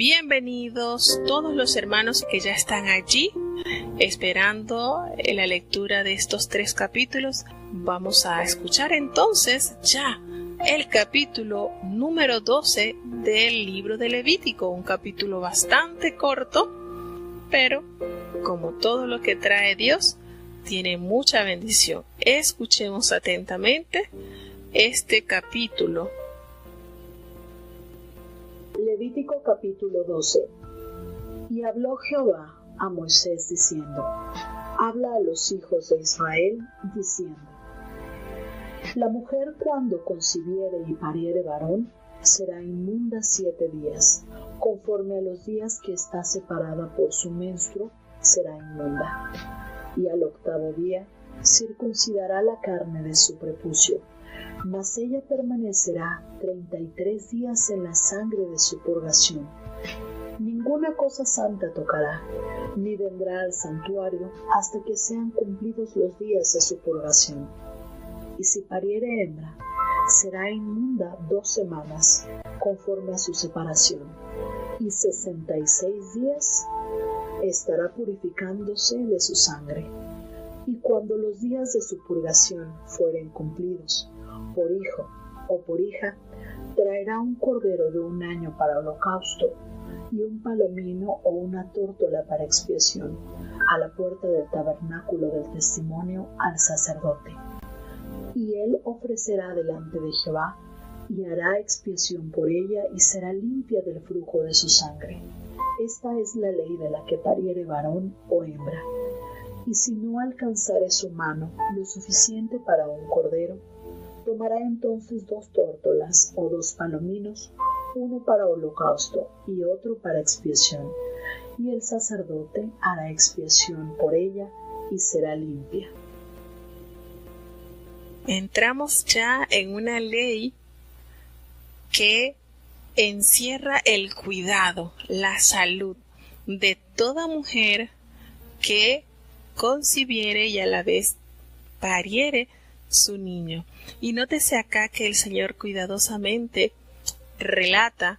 Bienvenidos todos los hermanos que ya están allí esperando la lectura de estos 3 capítulos. Vamos a escuchar entonces ya el capítulo número 12 del libro de Levítico, un capítulo bastante corto, pero como todo lo que trae Dios, tiene mucha bendición. Escuchemos atentamente este capítulo. Levítico capítulo 12. Y habló Jehová a Moisés diciendo: habla a los hijos de Israel diciendo: la mujer cuando concibiere y pariere varón será inmunda 7 días, conforme a los días que está separada por su menstruo será inmunda. Y al 8º día circuncidará la carne de su prepucio, mas ella permanecerá 33 días en la sangre de su purgación. Ninguna cosa santa tocará, ni vendrá al santuario hasta que sean cumplidos los días de su purgación. Y si pariere hembra, será inmunda 2 semanas, conforme a su separación, y 66 días estará purificándose de su sangre. Y cuando los días de su purgación fueren cumplidos, por hijo o por hija, traerá un cordero de 1 año para holocausto, y un palomino o una tórtola para expiación, a la puerta del tabernáculo del testimonio al sacerdote. Y él ofrecerá delante de Jehová, y hará expiación por ella, y será limpia del flujo de su sangre. Esta es la ley de la que pariere varón o hembra. Y si no alcanzare su mano lo suficiente para un cordero, tomará entonces 2 tórtolas o 2 palominos, uno para holocausto y otro para expiación, y el sacerdote hará expiación por ella y será limpia. Entramos ya en una ley que encierra el cuidado, la salud de toda mujer que concibiere y a la vez pariere su niño. Y nótese acá que el Señor cuidadosamente relata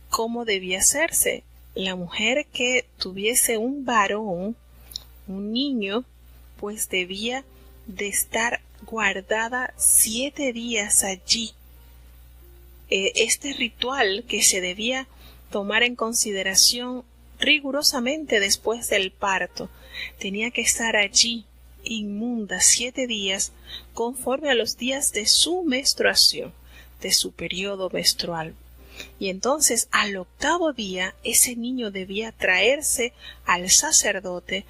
cómo debía hacerse. La mujer que tuviese un varón, un niño, pues debía de estar guardada 7 días allí. Este ritual que se debía tomar en consideración rigurosamente después del parto, tenía que estar allí inmunda 7 días, conforme a los días de su menstruación, de su periodo menstrual. Y entonces al 8º día ese niño debía traerse al sacerdote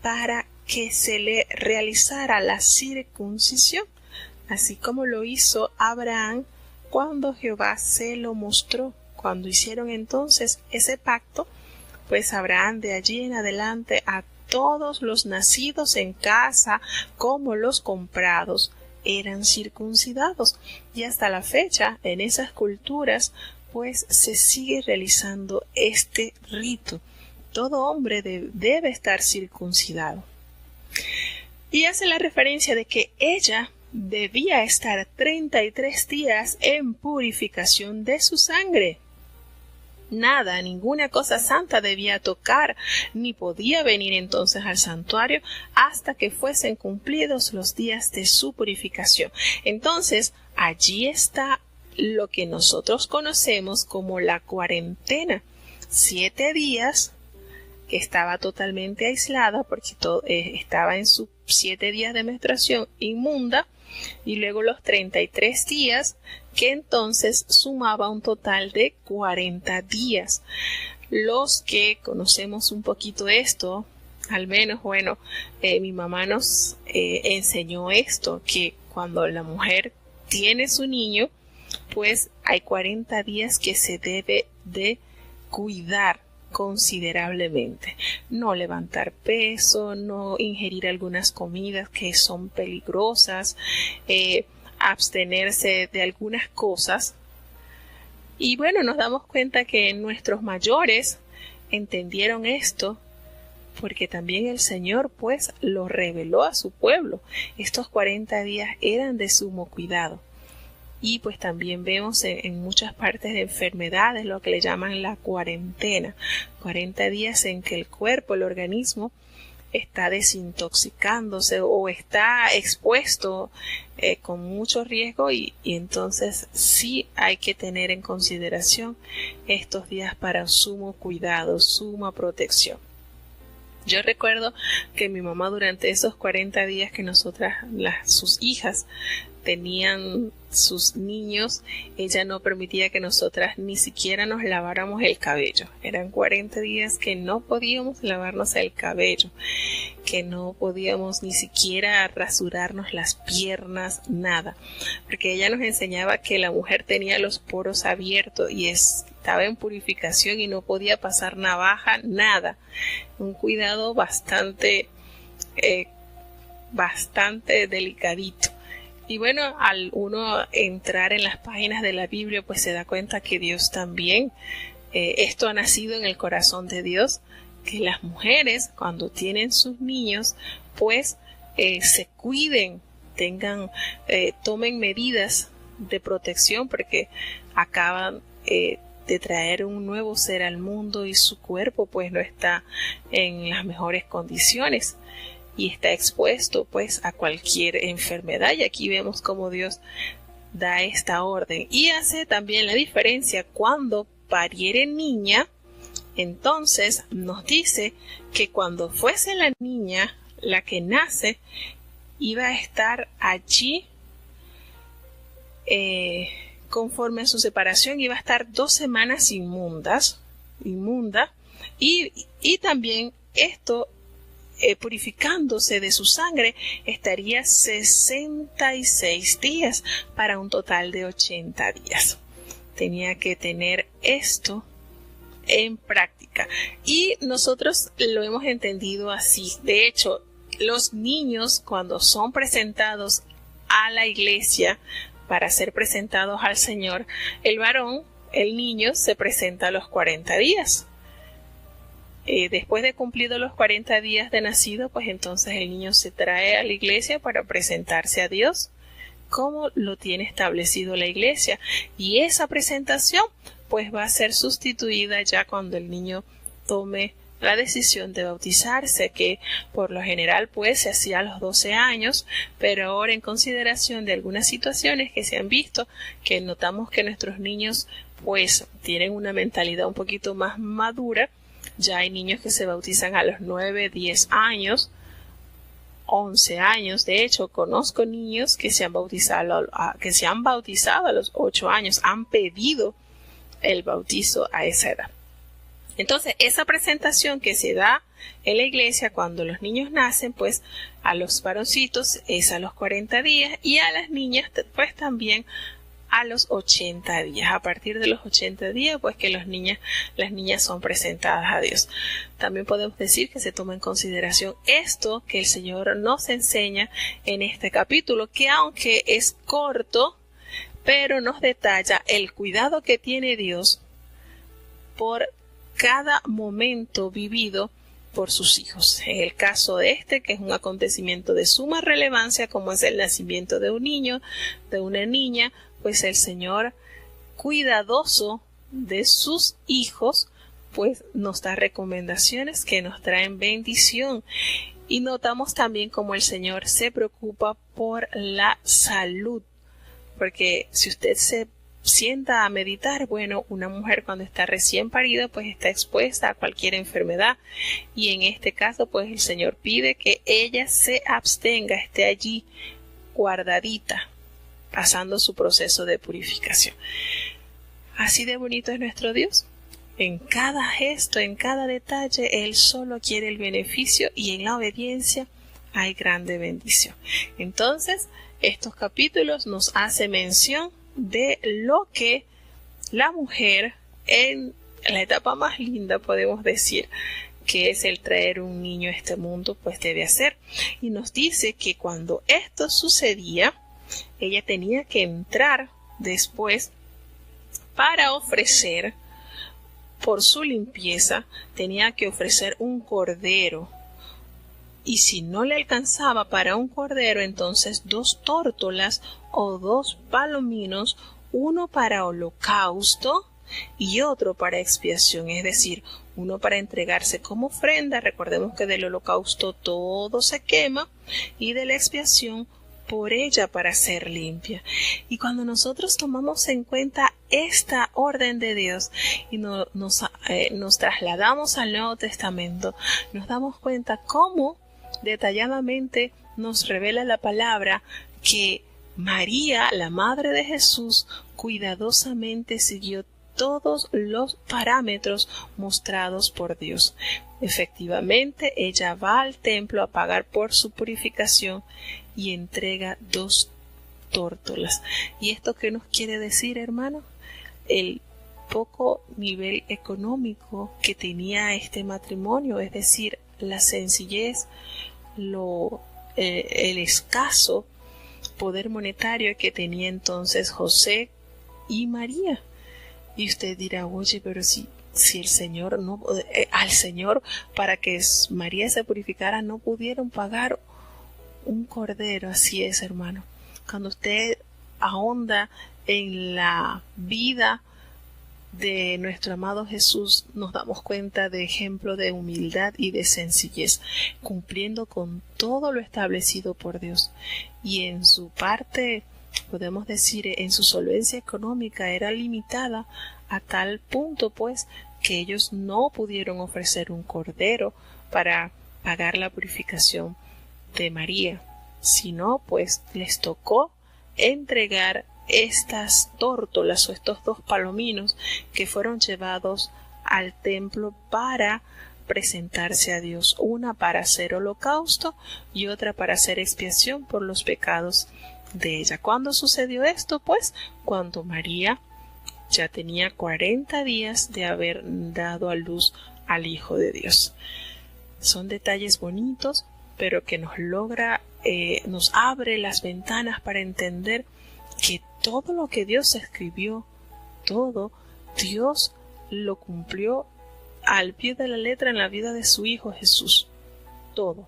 para que se le realizara la circuncisión, así como lo hizo Abraham cuando Jehová se lo mostró. Cuando hicieron entonces ese pacto, pues Abraham de allí en adelante a todos los nacidos en casa como los comprados eran circuncidados, y hasta la fecha en esas culturas pues se sigue realizando este rito. Todo hombre debe estar circuncidado. Y hace la referencia de que ella debía estar 33 días en purificación de su sangre. Nada, ninguna cosa santa debía tocar, ni podía venir entonces al santuario hasta que fuesen cumplidos los días de su purificación. Entonces, allí está lo que nosotros conocemos como la cuarentena. 7 días que estaba totalmente aislada porque estaba en sus 7 días de menstruación inmunda, y luego los 33 días que entonces sumaba un total de 40 días. Los que conocemos un poquito esto, al menos, mi mamá nos enseñó esto, que cuando la mujer tiene su niño, pues hay 40 días que se debe de cuidar considerablemente. No levantar peso, no ingerir algunas comidas que son peligrosas, abstenerse de algunas cosas. Y bueno, nos damos cuenta que nuestros mayores entendieron esto porque también el Señor pues lo reveló a su pueblo. Estos 40 días eran de sumo cuidado. y pues también vemos en muchas partes de enfermedades lo que le llaman la cuarentena, 40 días en que el cuerpo, el organismo está desintoxicándose o está expuesto con mucho riesgo y entonces sí hay que tener en consideración estos días para sumo cuidado, suma protección. Yo recuerdo que mi mamá durante esos 40 días que sus hijas tenían sus niños, ella no permitía que nosotras ni siquiera nos laváramos el cabello. Eran 40 días que no podíamos lavarnos el cabello, que no podíamos ni siquiera rasurarnos las piernas, nada. Porque ella nos enseñaba que la mujer tenía los poros abiertos y estaba en purificación y no podía pasar navaja, nada. Un cuidado bastante delicadito. Y bueno, al uno entrar en las páginas de la Biblia, pues se da cuenta que Dios también, esto ha nacido en el corazón de Dios, que las mujeres cuando tienen sus niños, pues se cuiden, tomen medidas de protección porque acaban de traer un nuevo ser al mundo y su cuerpo pues no está en las mejores condiciones. Y está expuesto pues a cualquier enfermedad, y aquí vemos cómo Dios da esta orden y hace también la diferencia cuando pariere niña. Entonces nos dice que cuando fuese la niña la que nace, iba a estar allí conforme a su separación, iba a estar 2 semanas inmunda, y también esto purificándose de su sangre estaría 66 días para un total de 80 días. Tenía que tener esto en práctica y nosotros lo hemos entendido así. De hecho, los niños cuando son presentados a la iglesia para ser presentados al Señor, el varón, el niño, se presenta a los 40 días. Después de cumplidos los 40 días de nacido, pues entonces el niño se trae a la iglesia para presentarse a Dios, como lo tiene establecido la iglesia. Y esa presentación, pues va a ser sustituida ya cuando el niño tome la decisión de bautizarse, que por lo general pues se hacía a los 12 años, pero ahora en consideración de algunas situaciones que se han visto, que notamos que nuestros niños pues tienen una mentalidad un poquito más madura. Ya hay niños que se bautizan a los 9, 10 años, 11 años. De hecho, conozco niños que se han bautizado a los 8 años, han pedido el bautizo a esa edad. Entonces, esa presentación que se da en la iglesia cuando los niños nacen, pues a los varoncitos es a los 40 días y a las niñas pues también a los 80 días. A partir de los 80 días, pues que las niñas son presentadas a Dios. También podemos decir que se toma en consideración esto que el Señor nos enseña en este capítulo, que aunque es corto, pero nos detalla el cuidado que tiene Dios por cada momento vivido por sus hijos. En el caso de que es un acontecimiento de suma relevancia, como es el nacimiento de un niño, de una niña, pues el Señor, cuidadoso de sus hijos, pues nos da recomendaciones que nos traen bendición. Y notamos también cómo el Señor se preocupa por la salud, porque si usted se sienta a meditar, bueno, una mujer cuando está recién parida pues está expuesta a cualquier enfermedad, y en este caso pues el Señor pide que ella se abstenga, esté allí guardadita, pasando su proceso de purificación. Así de bonito es nuestro Dios. En cada gesto, en cada detalle, Él solo quiere el beneficio, y en la obediencia hay grande bendición. Entonces, estos capítulos nos hacen mención de lo que la mujer en la etapa más linda, podemos decir, que es el traer un niño a este mundo, pues debe hacer. Y nos dice que cuando esto sucedía, ella tenía que entrar después para ofrecer por su limpieza, tenía que ofrecer un cordero Y si no le alcanzaba para un cordero, entonces 2 tórtolas o 2 palominos, uno para holocausto y otro para expiación, es decir, uno para entregarse como ofrenda. Recordemos que del holocausto todo se quema y de la expiación por ella para ser limpia. Y cuando nosotros tomamos en cuenta esta orden de Dios y nos trasladamos al Nuevo Testamento, nos damos cuenta cómo detalladamente nos revela la palabra que María, la madre de Jesús, cuidadosamente siguió todos los parámetros mostrados por Dios. Efectivamente, ella va al templo a pagar por su purificación y entrega 2 tórtolas. ¿Y esto qué nos quiere decir, hermano? El poco nivel económico que tenía este matrimonio, es decir, la sencillez, el escaso poder monetario que tenía entonces José y María. Y usted dirá, oye, pero si el Señor al Señor, para que María se purificara, no pudieron pagar un cordero. Así es, hermano. Cuando usted ahonda en la vida de nuestro amado Jesús, nos damos cuenta de ejemplo de humildad y de sencillez, cumpliendo con todo lo establecido por Dios. Y en su parte, podemos decir, en su solvencia económica era limitada a tal punto, pues, que ellos no pudieron ofrecer un cordero para pagar la purificación de María, sino pues les tocó entregar estas tórtolas o estos 2 palominos que fueron llevados al templo para presentarse a Dios, una para hacer holocausto y otra para hacer expiación por los pecados de ella. ¿Cuándo sucedió esto? Pues cuando María ya tenía 40 días de haber dado a luz al Hijo de Dios. Son detalles bonitos, pero que nos abre las ventanas para entender que todo lo que Dios escribió, todo Dios lo cumplió al pie de la letra en la vida de su Hijo Jesús. Todo.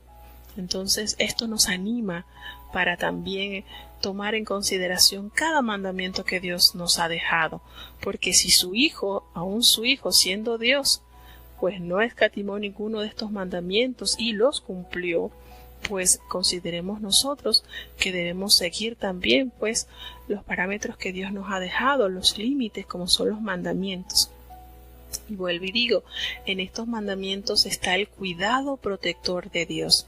Entonces esto nos anima para también tomar en consideración cada mandamiento que Dios nos ha dejado, porque si aún su Hijo siendo Dios, pues no escatimó ninguno de estos mandamientos y los cumplió, pues consideremos nosotros que debemos seguir también pues los parámetros que Dios nos ha dejado, los límites como son los mandamientos. Y vuelvo y digo, en estos mandamientos está el cuidado protector de Dios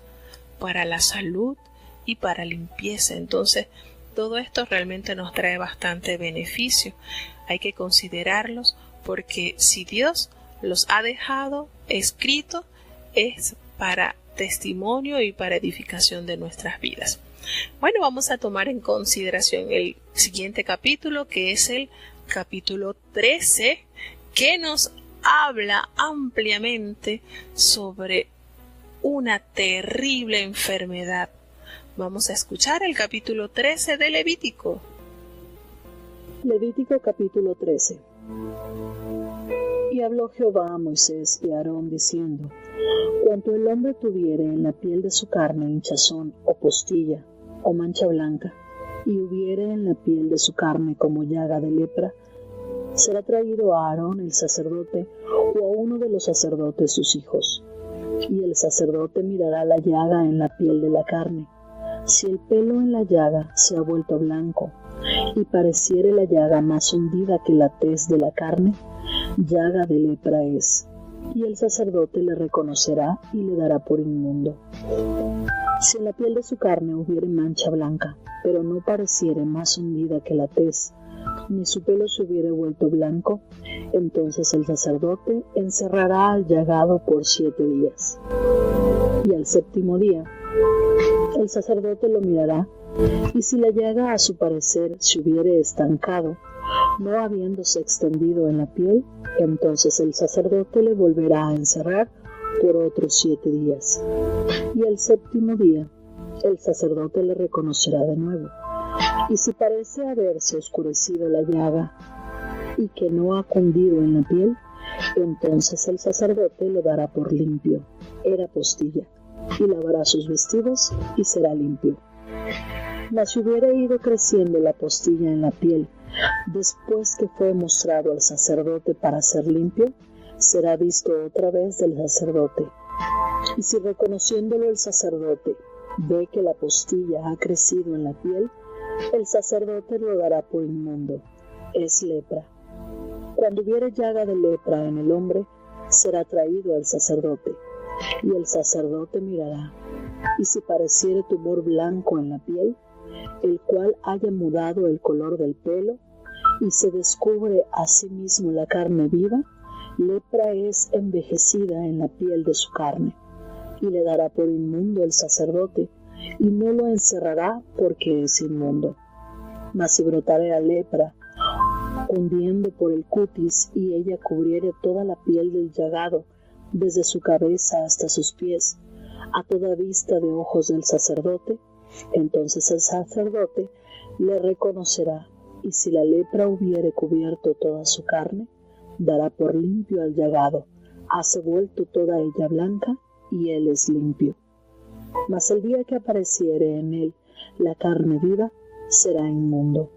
para la salud y para limpieza. Entonces, todo esto realmente nos trae bastante beneficio. Hay que considerarlos porque si Dios los ha dejado escritos es para testimonio y para edificación de nuestras vidas. Bueno, vamos a tomar en consideración el siguiente capítulo, que es el capítulo 13, que nos habla ampliamente sobre una terrible enfermedad. Vamos a escuchar el capítulo 13 de Levítico. Levítico capítulo 13. Y habló Jehová a Moisés y a Aarón diciendo: Cuanto el hombre tuviere en la piel de su carne hinchazón o postilla o mancha blanca, y hubiere en la piel de su carne como llaga de lepra, será traído a Aarón el sacerdote o a uno de los sacerdotes sus hijos. Y el sacerdote mirará la llaga en la piel de la carne. Si el pelo en la llaga se ha vuelto blanco, y pareciere la llaga más hundida que la tez de la carne, llaga de lepra es, y el sacerdote le reconocerá y le dará por inmundo. Si en la piel de su carne hubiere mancha blanca, pero no pareciere más hundida que la tez, ni su pelo se hubiere vuelto blanco, entonces el sacerdote encerrará al llagado por 7 días. Y al 7º día, el sacerdote lo mirará, y si la llaga a su parecer se hubiere estancado, no habiéndose extendido en la piel, entonces el sacerdote le volverá a encerrar por otros 7 días. Y al 7º día, el sacerdote le reconocerá de nuevo. Y si parece haberse oscurecido la llaga y que no ha cundido en la piel, entonces el sacerdote lo dará por limpio. Era postilla. y lavará sus vestidos y será limpio. Mas si hubiera ido creciendo la postilla en la piel, después que fue mostrado al sacerdote para ser limpio, será visto otra vez del sacerdote. Y si reconociéndolo el sacerdote ve que la postilla ha crecido en la piel, el sacerdote lo dará por inmundo. Es lepra. Cuando hubiere llaga de lepra en el hombre, será traído al sacerdote, y el sacerdote mirará. Y si pareciere tumor blanco en la piel, el cual haya mudado el color del pelo, y se descubre a sí mismo la carne viva, lepra es envejecida en la piel de su carne, y le dará por inmundo el sacerdote, y no lo encerrará porque es inmundo. Mas si brotare la lepra, hundiendo por el cutis, y ella cubriere toda la piel del llagado, desde su cabeza hasta sus pies, a toda vista de ojos del sacerdote, entonces el sacerdote le reconocerá, y si la lepra hubiere cubierto toda su carne, dará por limpio al llagado, hace vuelto toda ella blanca, y él es limpio. Mas el día que apareciere en él la carne viva, será inmundo,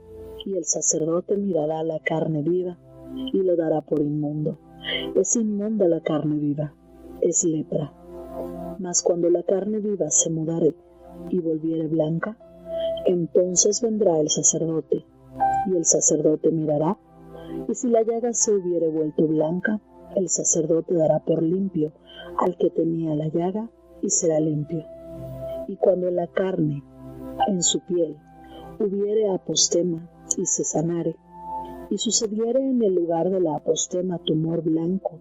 y el sacerdote mirará la carne viva, y lo dará por inmundo. Es inmunda la carne viva, es lepra. Mas cuando la carne viva se mudare y volviere blanca, entonces vendrá el sacerdote, y el sacerdote mirará, y si la llaga se hubiere vuelto blanca, el sacerdote dará por limpio al que tenía la llaga, y será limpio. Y cuando la carne en su piel hubiere apostema y se sanare, y sucediere en el lugar de la apostema tumor blanco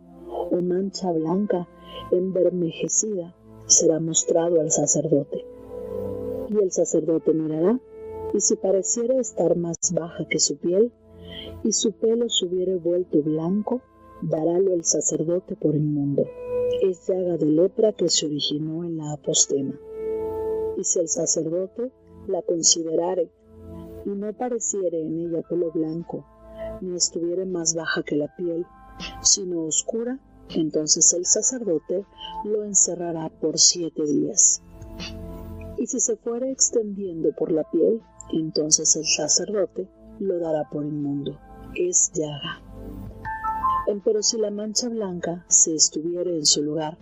o mancha blanca envermejecida, será mostrado al sacerdote. Y el sacerdote mirará, y si pareciere estar más baja que su piel, y su pelo se hubiere vuelto blanco, darálo el sacerdote por inmundo. Es llaga de lepra que se originó en la apostema. Y si el sacerdote la considerare, y no pareciere en ella pelo blanco, ni estuviere más baja que la piel, sino oscura, entonces el sacerdote lo encerrará por 7 días. Y si se fuere extendiendo por la piel, entonces el sacerdote lo dará por inmundo. Es llaga. Pero si la mancha blanca se estuviere en su lugar,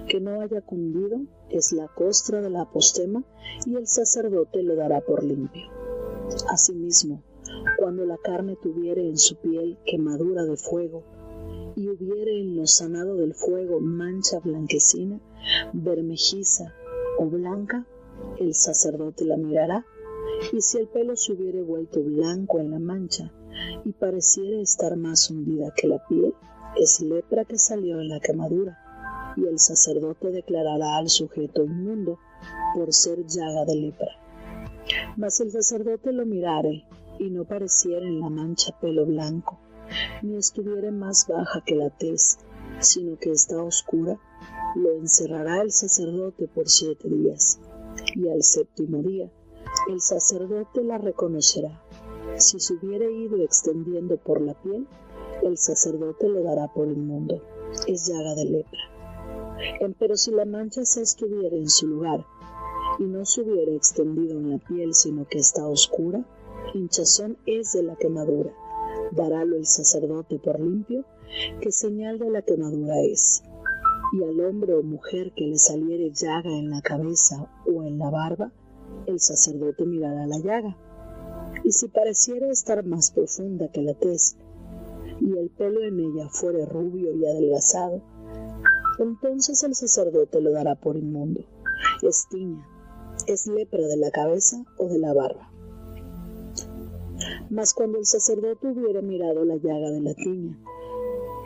que no haya cundido, es la costra de la apostema, y el sacerdote lo dará por limpio. Asimismo, cuando la carne tuviere en su piel quemadura de fuego, y hubiere en lo sanado del fuego mancha blanquecina, bermejiza o blanca, el sacerdote la mirará, y si el pelo se hubiere vuelto blanco en la mancha, y pareciere estar más hundida que la piel, es lepra que salió en la quemadura, y el sacerdote declarará al sujeto inmundo por ser llaga de lepra. Mas el sacerdote lo mirare, y no pareciera en la mancha pelo blanco, ni estuviere más baja que la tez, sino que está oscura, lo encerrará el sacerdote por 7 días, y al 7º día el sacerdote la reconocerá. Si se hubiere ido extendiendo por la piel, el sacerdote lo dará por inmundo. Es llaga de lepra. Pero si la mancha se estuviera en su lugar, y no se hubiere extendido en la piel, sino que está oscura, hinchazón es de la quemadura. Darálo el sacerdote por limpio, que señal de la quemadura es. Y al hombre o mujer que le saliere llaga en la cabeza o en la barba, el sacerdote mirará la llaga. Y si pareciera estar más profunda que la tez, y el pelo en ella fuere rubio y adelgazado, entonces el sacerdote lo dará por inmundo. Es tiña, es lepra de la cabeza o de la barba. Mas cuando el sacerdote hubiere mirado la llaga de la tiña,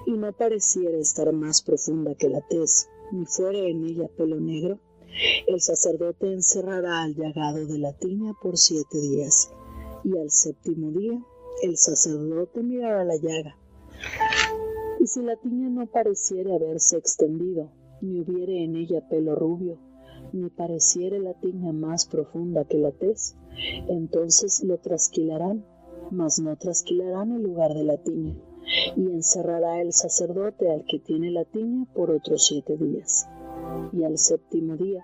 y no pareciera estar más profunda que la tez, ni fuere en ella pelo negro, el sacerdote encerrará al llagado de la tiña por 7 días, y al 7º día el sacerdote mirará la llaga. Y si la tiña no pareciere haberse extendido, ni hubiere en ella pelo rubio, ni pareciere la tiña más profunda que la tez, entonces lo trasquilarán, mas no trasquilarán el lugar de la tiña, y encerrará el sacerdote al que tiene la tiña por otros 7 días. Y al séptimo día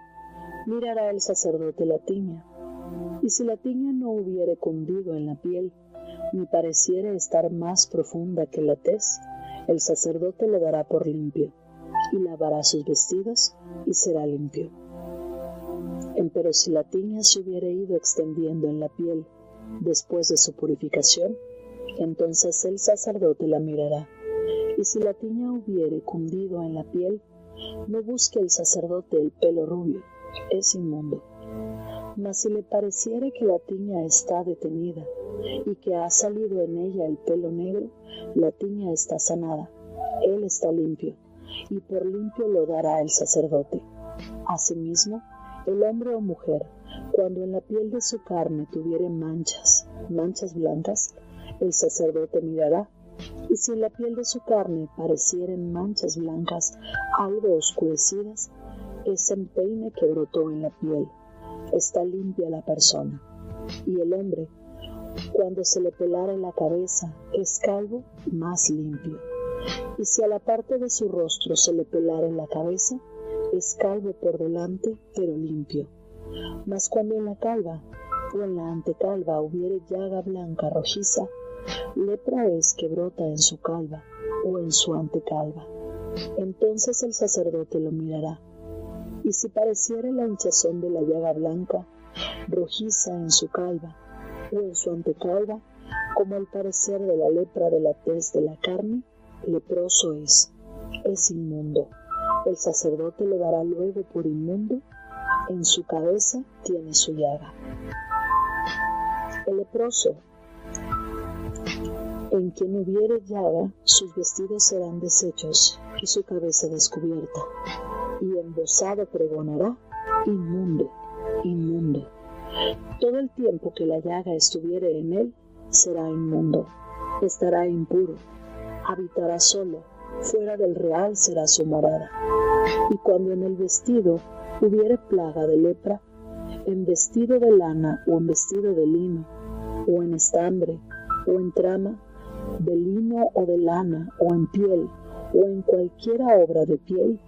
mirará el sacerdote la tiña, y si la tiña no hubiere cundido en la piel, ni pareciere estar más profunda que la tez, el sacerdote lo dará por limpio, y lavará sus vestidos, y será limpio. Empero si la tiña se hubiere ido extendiendo en la piel después de su purificación, entonces el sacerdote la mirará, y si la tiña hubiere cundido en la piel, no busque el sacerdote el pelo rubio, es inmundo. Mas si le pareciere que la tiña está detenida, y que ha salido en ella el pelo negro, la tiña está sanada, él está limpio, y por limpio lo dará el sacerdote. Asimismo, el hombre o mujer, cuando en la piel de su carne tuviere manchas blancas, el sacerdote mirará, y si en la piel de su carne parecieren manchas blancas algo oscurecidas, es empeine que brotó en la piel, está limpia la persona. Y el hombre, cuando se le pelare la cabeza, es calvo, más limpio. Y si a la parte de su rostro se le pelare la cabeza, es calvo por delante, pero limpio. Mas cuando en la calva o en la antecalva hubiere llaga blanca rojiza, lepra es que brota en su calva o en su antecalva. Entonces el sacerdote lo mirará, y si pareciere la hinchazón de la llaga blanca, rojiza en su calva o en su antecalva, como el parecer de la lepra de la tez de la carne, leproso es inmundo. El sacerdote lo dará luego por inmundo, en su cabeza tiene su llaga. El leproso, en quien hubiere llaga, sus vestidos serán deshechos y su cabeza descubierta, y embozado pregonará: inmundo, inmundo. Todo el tiempo que la llaga estuviere en él, será inmundo, estará impuro, habitará solo, fuera del real será su morada. Y cuando en el vestido hubiere plaga de lepra, en vestido de lana o en vestido de lino, o en estambre o en trama, de lino o de lana, o en piel, o en cualquiera obra de piel,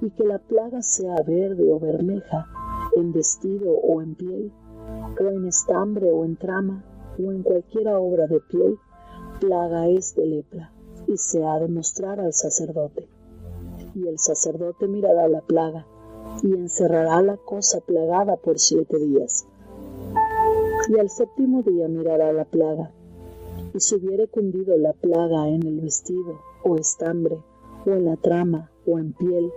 y que la plaga sea verde o bermeja, en vestido o en piel, o en estambre o en trama, o en cualquiera obra de piel, plaga es de lepra, y se ha de mostrar al sacerdote. Y el sacerdote mirará la plaga, y encerrará la cosa plagada por 7 días. Y al séptimo día mirará la plaga, y si hubiere cundido la plaga en el vestido, o estambre, o en la trama, o en piel,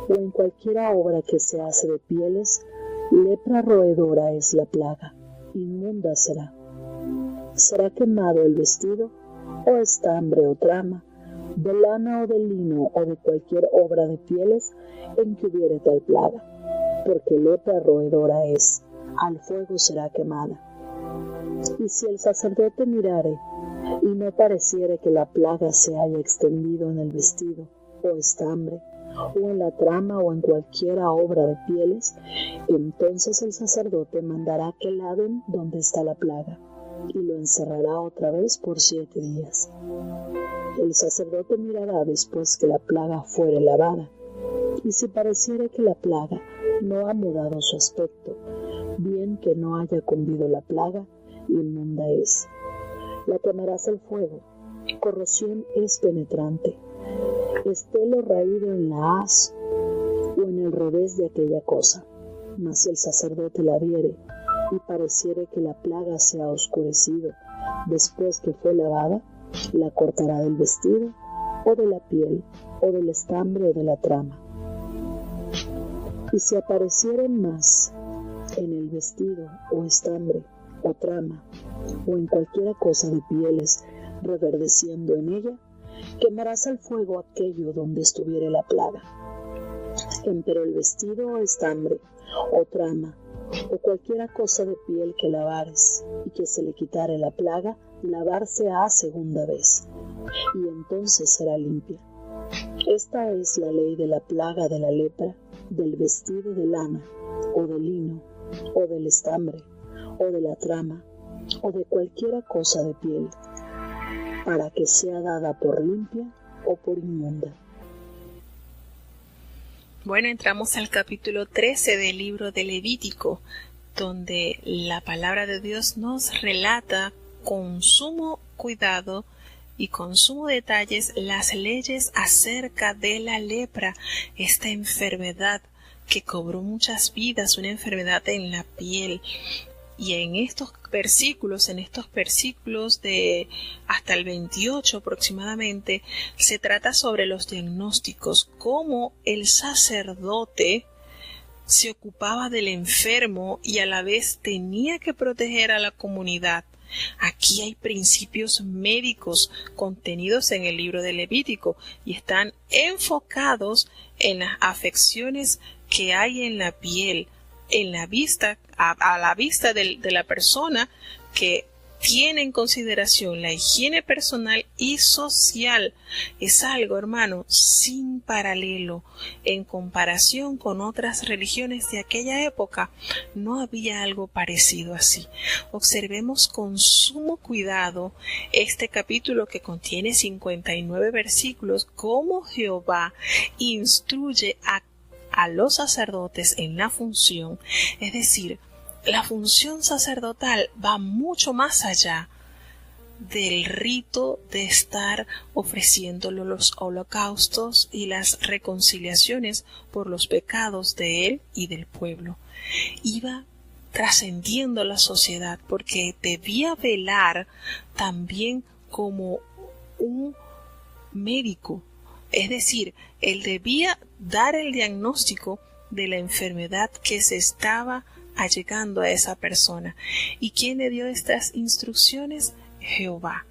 o en cualquiera obra que se hace de pieles, lepra roedora es la plaga, inmunda será. Será quemado el vestido, o estambre o trama, de lana o de lino o de cualquier obra de pieles en que hubiere tal plaga, porque lepra roedora es, al fuego será quemada. Y si el sacerdote mirare, y no pareciere que la plaga se haya extendido en el vestido, o estambre, o en la trama o en cualquiera obra de pieles, entonces el sacerdote mandará que laven donde está la plaga, y lo encerrará otra vez por 7 días. El sacerdote mirará después que la plaga fuere lavada, y si pareciere que la plaga no ha mudado su aspecto, bien que no haya cundido la plaga, inmunda es. La quemarás al fuego, corrosión es penetrante, estélo raído en la haz o en el revés de aquella cosa. Mas si el sacerdote la viere y pareciere que la plaga se ha oscurecido después que fue lavada, la cortará del vestido, o de la piel, o del estambre o de la trama. Y si aparecieren más en el vestido, o estambre, o trama, o en cualquiera cosa de pieles reverdeciendo en ella, quemarás al fuego aquello donde estuviere la plaga. Empero el vestido o estambre, o trama, o cualquiera cosa de piel que lavares, y que se le quitare la plaga, lavarse ha segunda vez, y entonces será limpia. Esta es la ley de la plaga de la lepra, del vestido de lana, o de lino, o del estambre, o de la trama, o de cualquiera cosa de piel, para que sea dada por limpia o por inmunda. Bueno, entramos al capítulo 13 del libro de Levítico, donde la palabra de Dios nos relata con sumo cuidado y con sumo detalles las leyes acerca de la lepra, esta enfermedad que cobró muchas vidas, una enfermedad en la piel. Y en estos versículos de hasta el 28 aproximadamente, se trata sobre los diagnósticos, cómo el sacerdote se ocupaba del enfermo y a la vez tenía que proteger a la comunidad. Aquí hay principios médicos contenidos en el libro de Levítico y están enfocados en las afecciones que hay en la piel, en la vista, a la vista de la persona, que tiene en consideración la higiene personal y social. Es algo, hermano, sin paralelo. En comparación con otras religiones de aquella época, no había algo parecido así. Observemos con sumo cuidado este capítulo que contiene 59 versículos, cómo Jehová instruye a los sacerdotes en la función, es decir, la función sacerdotal va mucho más allá del rito de estar ofreciéndole los holocaustos y las reconciliaciones por los pecados de él y del pueblo. Iba trascendiendo la sociedad porque debía velar también como un médico, es decir, él debía dar el diagnóstico de la enfermedad que se estaba allegando a esa persona. ¿Y quién le dio estas instrucciones? Jehová.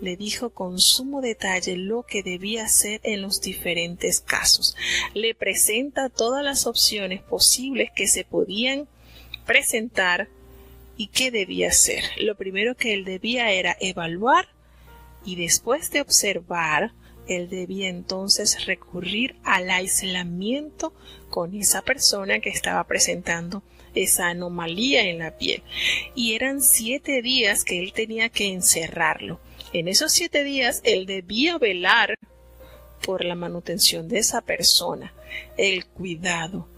Le dijo con sumo detalle lo que debía hacer en los diferentes casos. Le presenta todas las opciones posibles que se podían presentar y qué debía hacer. Lo primero que él debía era evaluar y después de observar, él debía entonces recurrir al aislamiento con esa persona que estaba presentando esa anomalía en la piel. Y eran 7 días que él tenía que encerrarlo. En esos 7 días él debía velar por la manutención de esa persona, el cuidado,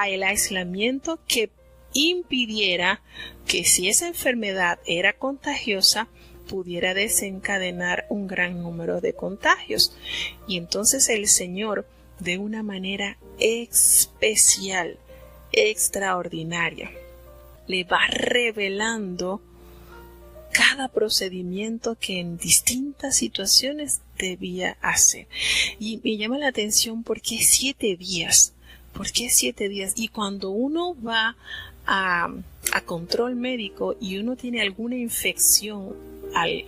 el aislamiento que impidiera que si esa enfermedad era contagiosa, pudiera desencadenar un gran número de contagios. Y entonces el Señor, de una manera especial, extraordinaria, le va revelando cada procedimiento que en distintas situaciones debía hacer. Y me llama la atención porque 7 días. ¿Por qué 7 días? Y cuando uno va a control médico y uno tiene alguna infección,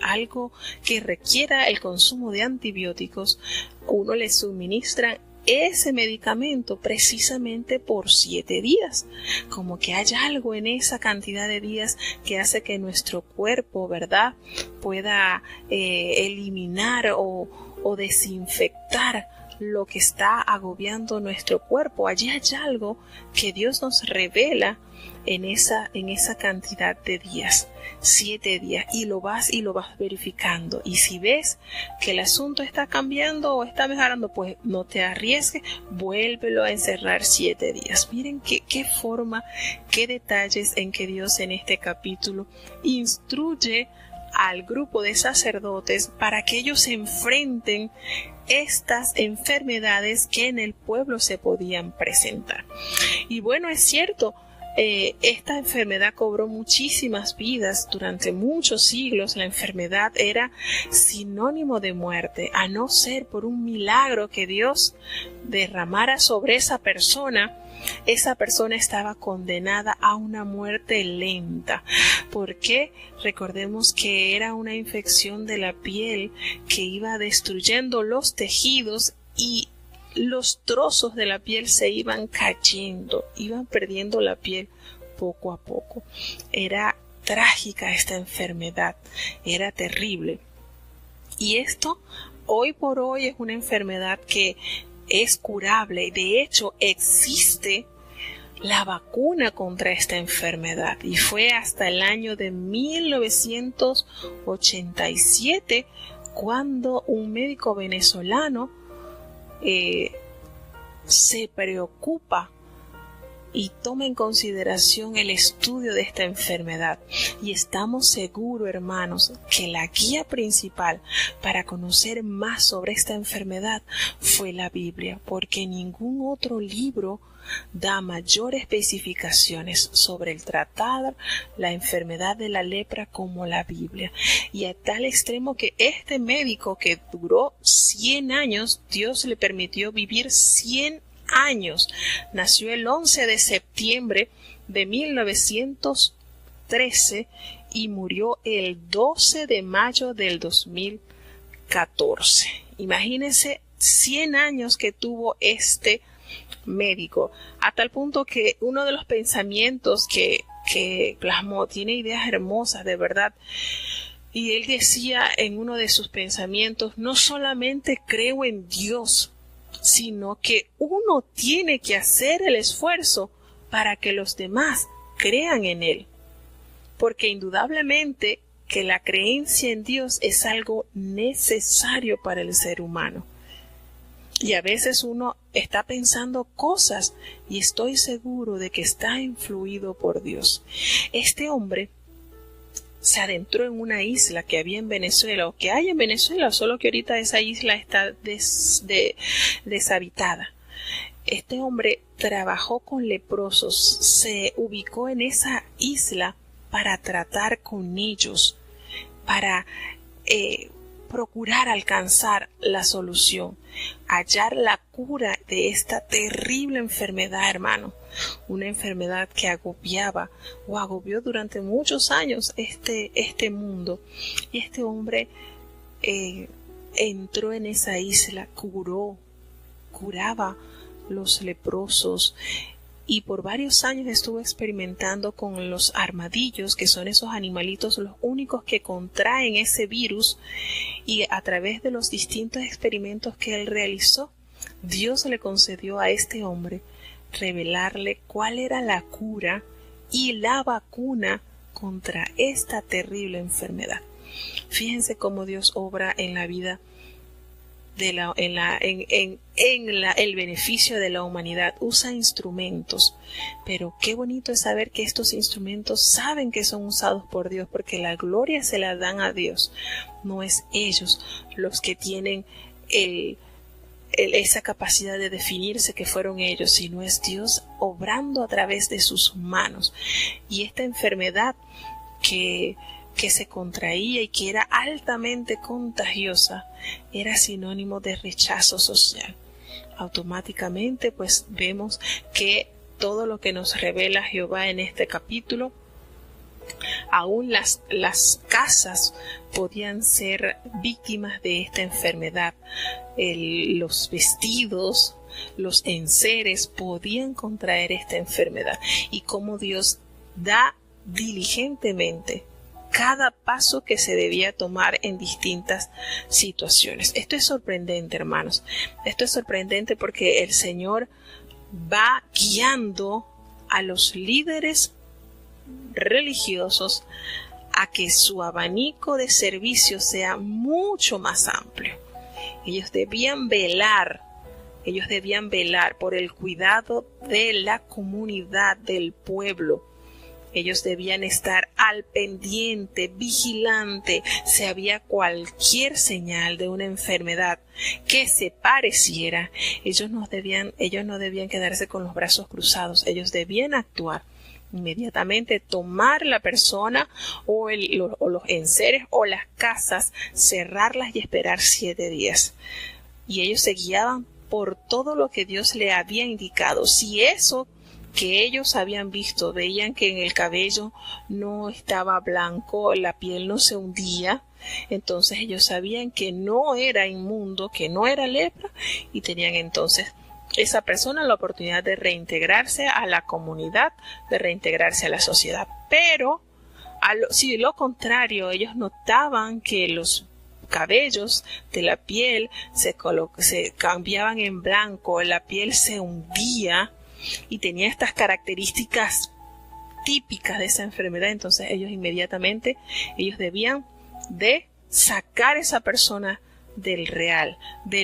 algo que requiera el consumo de antibióticos, uno le suministra ese medicamento precisamente por 7 días, como que hay algo en esa cantidad de días que hace que nuestro cuerpo, ¿verdad?, pueda eliminar o desinfectar lo que está agobiando nuestro cuerpo. Allí hay algo que Dios nos revela en esa cantidad de días, 7 días, y lo vas verificando. Y si ves que el asunto está cambiando o está mejorando, pues no te arriesgues, vuélvelo a encerrar 7 días. Miren qué forma, qué detalles en que Dios en este capítulo instruye al grupo de sacerdotes para que ellos enfrenten estas enfermedades que en el pueblo se podían presentar. Y bueno, es cierto, esta enfermedad cobró muchísimas vidas durante muchos siglos. La enfermedad era sinónimo de muerte, a no ser por un milagro que Dios derramara sobre esa persona estaba condenada a una muerte lenta. ¿Por qué? Recordemos que era una infección de la piel que iba destruyendo los tejidos y los trozos de la piel se iban cayendo, iban perdiendo la piel poco a poco. Era trágica esta enfermedad, era terrible. Y esto, hoy por hoy, es una enfermedad que es curable. De hecho, existe la vacuna contra esta enfermedad y fue hasta el año de 1987 cuando un médico venezolano se preocupa y toma en consideración el estudio de esta enfermedad. Y estamos seguros, hermanos, que la guía principal para conocer más sobre esta enfermedad fue la Biblia, porque ningún otro libro da mayores especificaciones sobre el tratar la enfermedad de la lepra como la Biblia. Y a tal extremo que este médico, que duró 100 años, Dios le permitió vivir 100 años. Nació el 11 de septiembre de 1913 y murió el 12 de mayo del 2014. Imagínense 100 años que tuvo este médico, a tal punto que uno de los pensamientos que plasmó tiene ideas hermosas, de verdad. Y él decía en uno de sus pensamientos: no solamente creo en Dios, sino que uno tiene que hacer el esfuerzo para que los demás crean en Él. Porque indudablemente que la creencia en Dios es algo necesario para el ser humano. Y a veces uno está pensando cosas y estoy seguro de que está influido por Dios. Este hombre se adentró en una isla que había en Venezuela, o que hay en Venezuela, solo que ahorita esa isla está deshabitada. Este hombre trabajó con leprosos, se ubicó en esa isla para tratar con ellos, para procurar alcanzar la solución, hallar la cura de esta terrible enfermedad, hermano. Una enfermedad que agobiaba o agobió durante muchos años este mundo. Y este hombre entró en esa isla, curaba los leprosos, y por varios años estuvo experimentando con los armadillos, que son esos animalitos los únicos que contraen ese virus. Y a través de los distintos experimentos que él realizó, Dios le concedió a este hombre revelarle cuál era la cura y la vacuna contra esta terrible enfermedad. Fíjense cómo Dios obra en la vida el beneficio de la humanidad. Usa instrumentos, pero qué bonito es saber que estos instrumentos saben que son usados por Dios, porque la gloria se la dan a Dios. No es ellos los que tienen esa capacidad de definirse que fueron ellos, sino es Dios obrando a través de sus manos. Y esta enfermedad que se contraía y que era altamente contagiosa, era sinónimo de rechazo social. Automáticamente, pues vemos que todo lo que nos revela Jehová en este capítulo, aún las casas podían ser víctimas de esta enfermedad. Los vestidos, los enseres podían contraer esta enfermedad. Y cómo Dios da diligentemente cada paso que se debía tomar en distintas situaciones. Esto es sorprendente, hermanos. Esto es sorprendente porque el Señor va guiando a los líderes religiosos a que su abanico de servicio sea mucho más amplio. Ellos debían velar por el cuidado de la comunidad, del pueblo. Ellos debían estar al pendiente, vigilante, si había cualquier señal de una enfermedad que se pareciera. Ellos no debían quedarse con los brazos cruzados. Ellos debían actuar inmediatamente, tomar la persona o los enseres o las casas, cerrarlas y esperar 7 días. Y ellos se guiaban por todo lo que Dios le había indicado. Si eso que ellos habían visto, veían que en el cabello no estaba blanco, la piel no se hundía, entonces ellos sabían que no era inmundo, que no era lepra, y tenían entonces esa persona la oportunidad de reintegrarse a la comunidad, de reintegrarse a la sociedad. Pero si de lo contrario ellos notaban que los cabellos de la piel se cambiaban en blanco, la piel se hundía y tenía estas características típicas de esa enfermedad, entonces ellos debían de sacar a esa persona del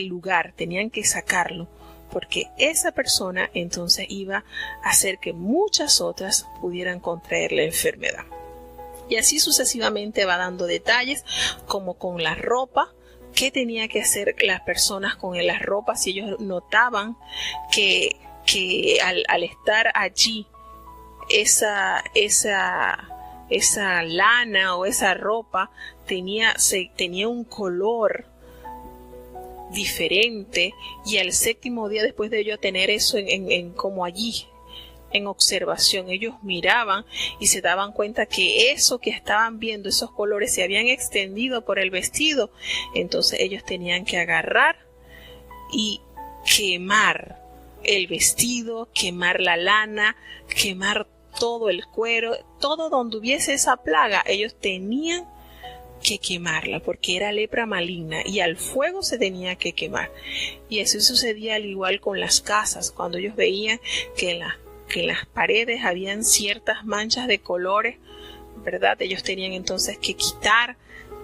lugar, tenían que sacarlo, porque esa persona entonces iba a hacer que muchas otras pudieran contraer la enfermedad. Y así sucesivamente va dando detalles, como con la ropa, qué tenía que hacer las personas con las ropas si ellos notaban que al estar allí esa lana o esa ropa tenía un color diferente, y al séptimo día después de ello tener eso como allí en observación, ellos miraban y se daban cuenta que eso que estaban viendo, esos colores, se habían extendido por el vestido. Entonces ellos tenían que agarrar y quemar el vestido, quemar la lana, quemar todo el cuero, todo donde hubiese esa plaga, ellos tenían que quemarla, porque era lepra maligna y al fuego se tenía que quemar. Y eso sucedía al igual con las casas, cuando ellos veían que en las paredes habían ciertas manchas de colores, ¿verdad? Ellos tenían entonces que quitar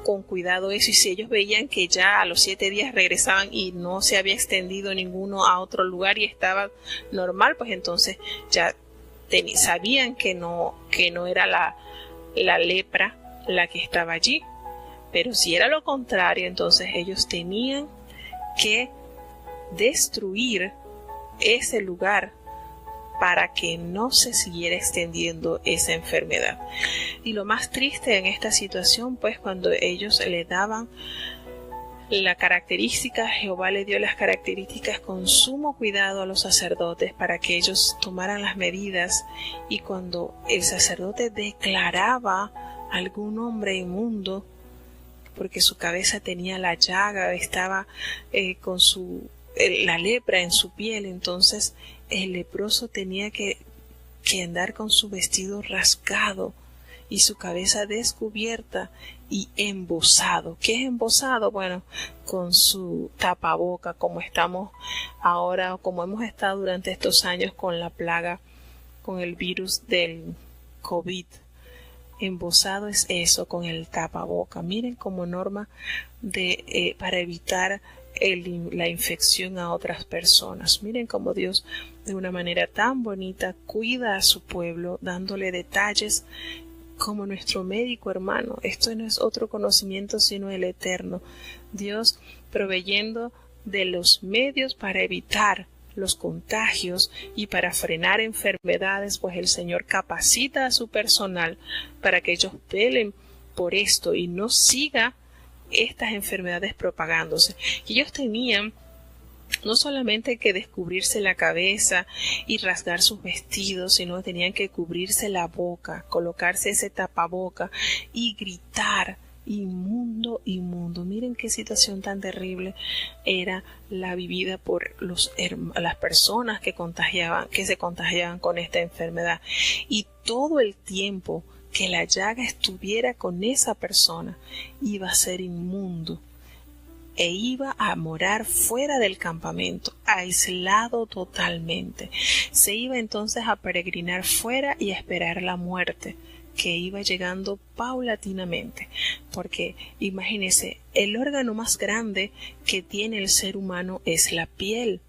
con cuidado eso, y si ellos veían que ya a los 7 días regresaban y no se había extendido ninguno a otro lugar y estaba normal, pues entonces ya sabían que no era la lepra la que estaba allí. Pero si era lo contrario, entonces ellos tenían que destruir ese lugar para que no se siguiera extendiendo esa enfermedad. Y lo más triste en esta situación, pues cuando ellos le daban la característica, Jehová le dio las características con sumo cuidado a los sacerdotes para que ellos tomaran las medidas, y cuando el sacerdote declaraba a algún hombre inmundo, porque su cabeza tenía la llaga, estaba con la lepra en su piel, entonces el leproso tenía que andar con su vestido rasgado y su cabeza descubierta y embozado. ¿Qué es embozado? Bueno, con su tapaboca, como estamos ahora, o como hemos estado durante estos años con la plaga, con el virus del COVID. Embozado es eso, con el tapaboca. Miren, como norma para evitar la infección a otras personas. Miren cómo Dios de una manera tan bonita cuida a su pueblo, dándole detalles como nuestro médico hermano. Esto no es otro conocimiento sino el eterno. Dios proveyendo de los medios para evitar los contagios y para frenar enfermedades, pues el Señor capacita a su personal para que ellos velen por esto y no siga estas enfermedades propagándose. Y ellos tenían no solamente que descubrirse la cabeza y rasgar sus vestidos, sino tenían que cubrirse la boca, colocarse ese tapaboca y gritar: inmundo, inmundo. Miren qué situación tan terrible era la vivida por las personas que se contagiaban con esta enfermedad. Y todo el tiempo que la llaga estuviera con esa persona, iba a ser inmundo e iba a morar fuera del campamento, aislado totalmente. Se iba entonces a peregrinar fuera y a esperar la muerte, que iba llegando paulatinamente, porque imagínense, el órgano más grande que tiene el ser humano es la piel,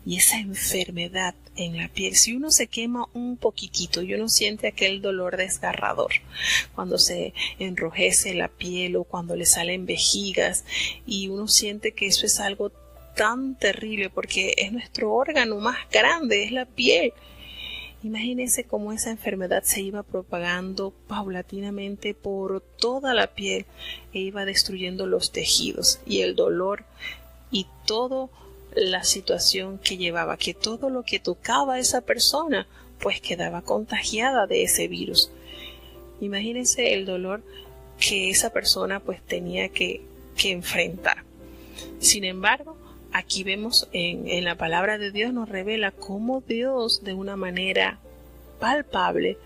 y esa enfermedad en la piel, si uno se quema un poquitito y uno siente aquel dolor desgarrador cuando se enrojece la piel o cuando le salen vejigas, y uno siente que eso es algo tan terrible porque es nuestro órgano más grande, es la piel. Imagínense cómo esa enfermedad se iba propagando paulatinamente por toda la piel e iba destruyendo los tejidos, y el dolor y toda la situación que llevaba, que todo lo que tocaba a esa persona pues quedaba contagiada de ese virus. Imagínense el dolor que esa persona pues tenía que enfrentar. Sin embargo, aquí vemos en la palabra de Dios, nos revela cómo Dios, de una manera palpable,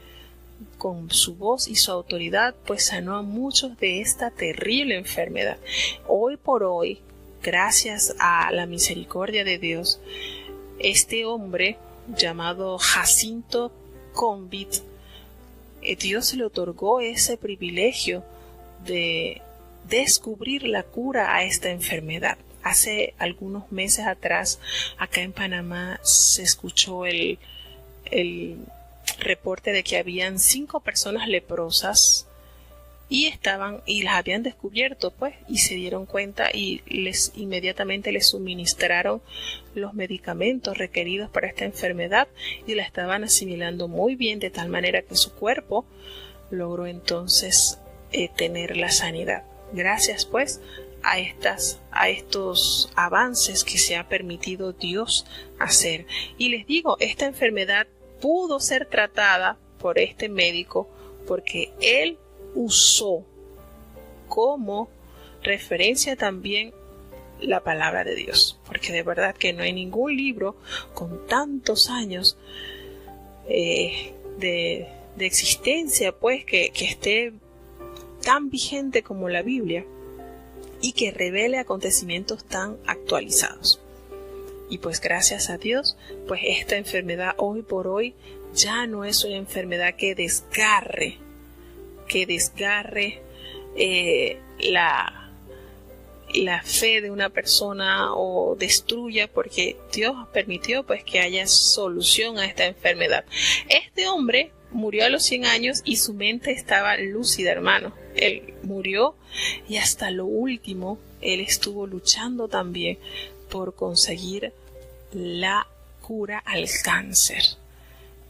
con su voz y su autoridad, pues sanó a muchos de esta terrible enfermedad. Hoy por hoy, gracias a la misericordia de Dios, este hombre llamado Jacinto Convit, Dios le otorgó ese privilegio de descubrir la cura a esta enfermedad. Hace algunos meses atrás, acá en Panamá, se escuchó el reporte de que habían 5 personas leprosas y las habían descubierto, pues, y se dieron cuenta y inmediatamente les suministraron los medicamentos requeridos para esta enfermedad y la estaban asimilando muy bien, de tal manera que su cuerpo logró entonces tener la sanidad. Gracias, pues, a estos avances que se ha permitido Dios hacer. Y les digo, esta enfermedad pudo ser tratada por este médico porque él usó como referencia también la palabra de Dios, porque de verdad que no hay ningún libro con tantos años de existencia, pues, que esté tan vigente como la Biblia y que revele acontecimientos tan actualizados. Y pues gracias a Dios, pues esta enfermedad hoy por hoy ya no es una enfermedad que desgarre la fe de una persona o destruya, porque Dios permitió pues que haya solución a esta enfermedad. Este hombre murió a los 100 años y su mente estaba lúcida, hermano. Él murió y hasta lo último él estuvo luchando también por conseguir la cura al cáncer.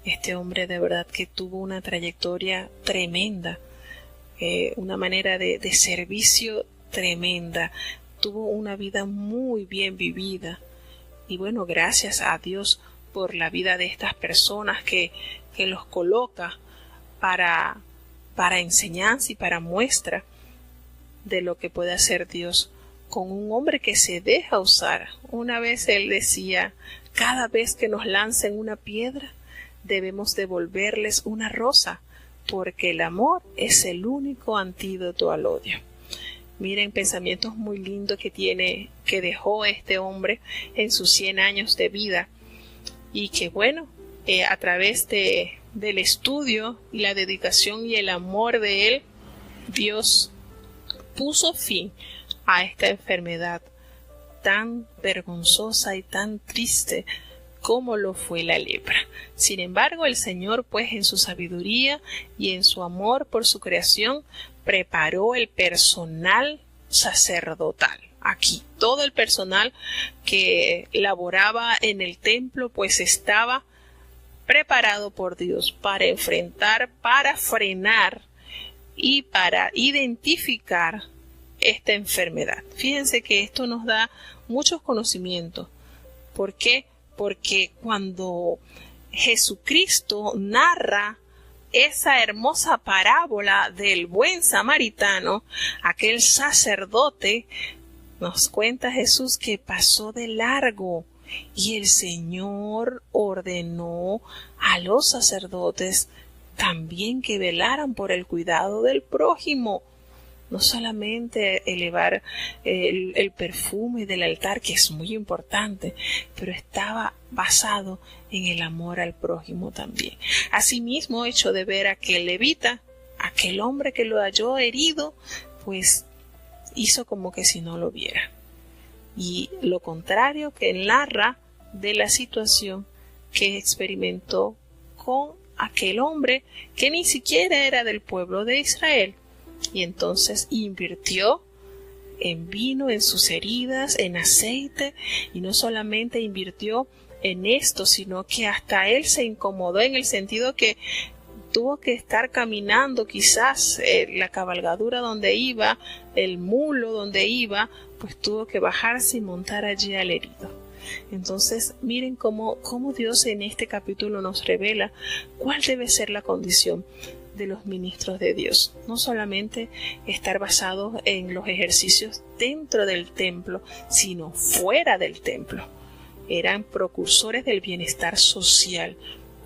Este hombre de verdad que tuvo una trayectoria tremenda, una manera de servicio tremenda, tuvo una vida muy bien vivida. Y bueno, gracias a Dios por la vida de estas personas que los coloca para enseñanza y para muestra de lo que puede hacer Dios con un hombre que se deja usar. Una vez él decía, cada vez que nos lancen una piedra, debemos devolverles una rosa, porque el amor es el único antídoto al odio. Miren, pensamientos muy lindos que dejó este hombre en sus 100 años de vida, y que bueno, a través del estudio y la dedicación y el amor de él, Dios puso fin a esta enfermedad tan vergonzosa y tan triste como lo fue la lepra. Sin embargo, el Señor, pues, en su sabiduría y en su amor por su creación, preparó el personal sacerdotal. Aquí todo el personal que laboraba en el templo, pues, estaba preparado por Dios para enfrentar, para frenar y para identificar esta enfermedad. Fíjense que esto nos da muchos conocimientos. ¿Por qué? Porque cuando Jesucristo narra esa hermosa parábola del buen samaritano, aquel sacerdote, nos cuenta Jesús que pasó de largo y el Señor ordenó a los sacerdotes también que velaran por el cuidado del prójimo. No solamente elevar el perfume del altar, que es muy importante, pero estaba basado en el amor al prójimo también. Asimismo, hecho de ver a aquel levita, aquel hombre que lo halló herido, pues hizo como que si no lo viera. Y lo contrario que narra de la situación que experimentó con aquel hombre que ni siquiera era del pueblo de Israel. Y entonces invirtió en vino, en sus heridas, en aceite, y no solamente invirtió en esto, sino que hasta él se incomodó en el sentido que tuvo que estar caminando quizás la cabalgadura donde iba, el mulo donde iba, pues tuvo que bajarse y montar allí al herido. Entonces miren cómo Dios en este capítulo nos revela cuál debe ser la condición de los ministros de Dios. No solamente estar basados en los ejercicios dentro del templo, sino fuera del templo. Eran precursores del bienestar social,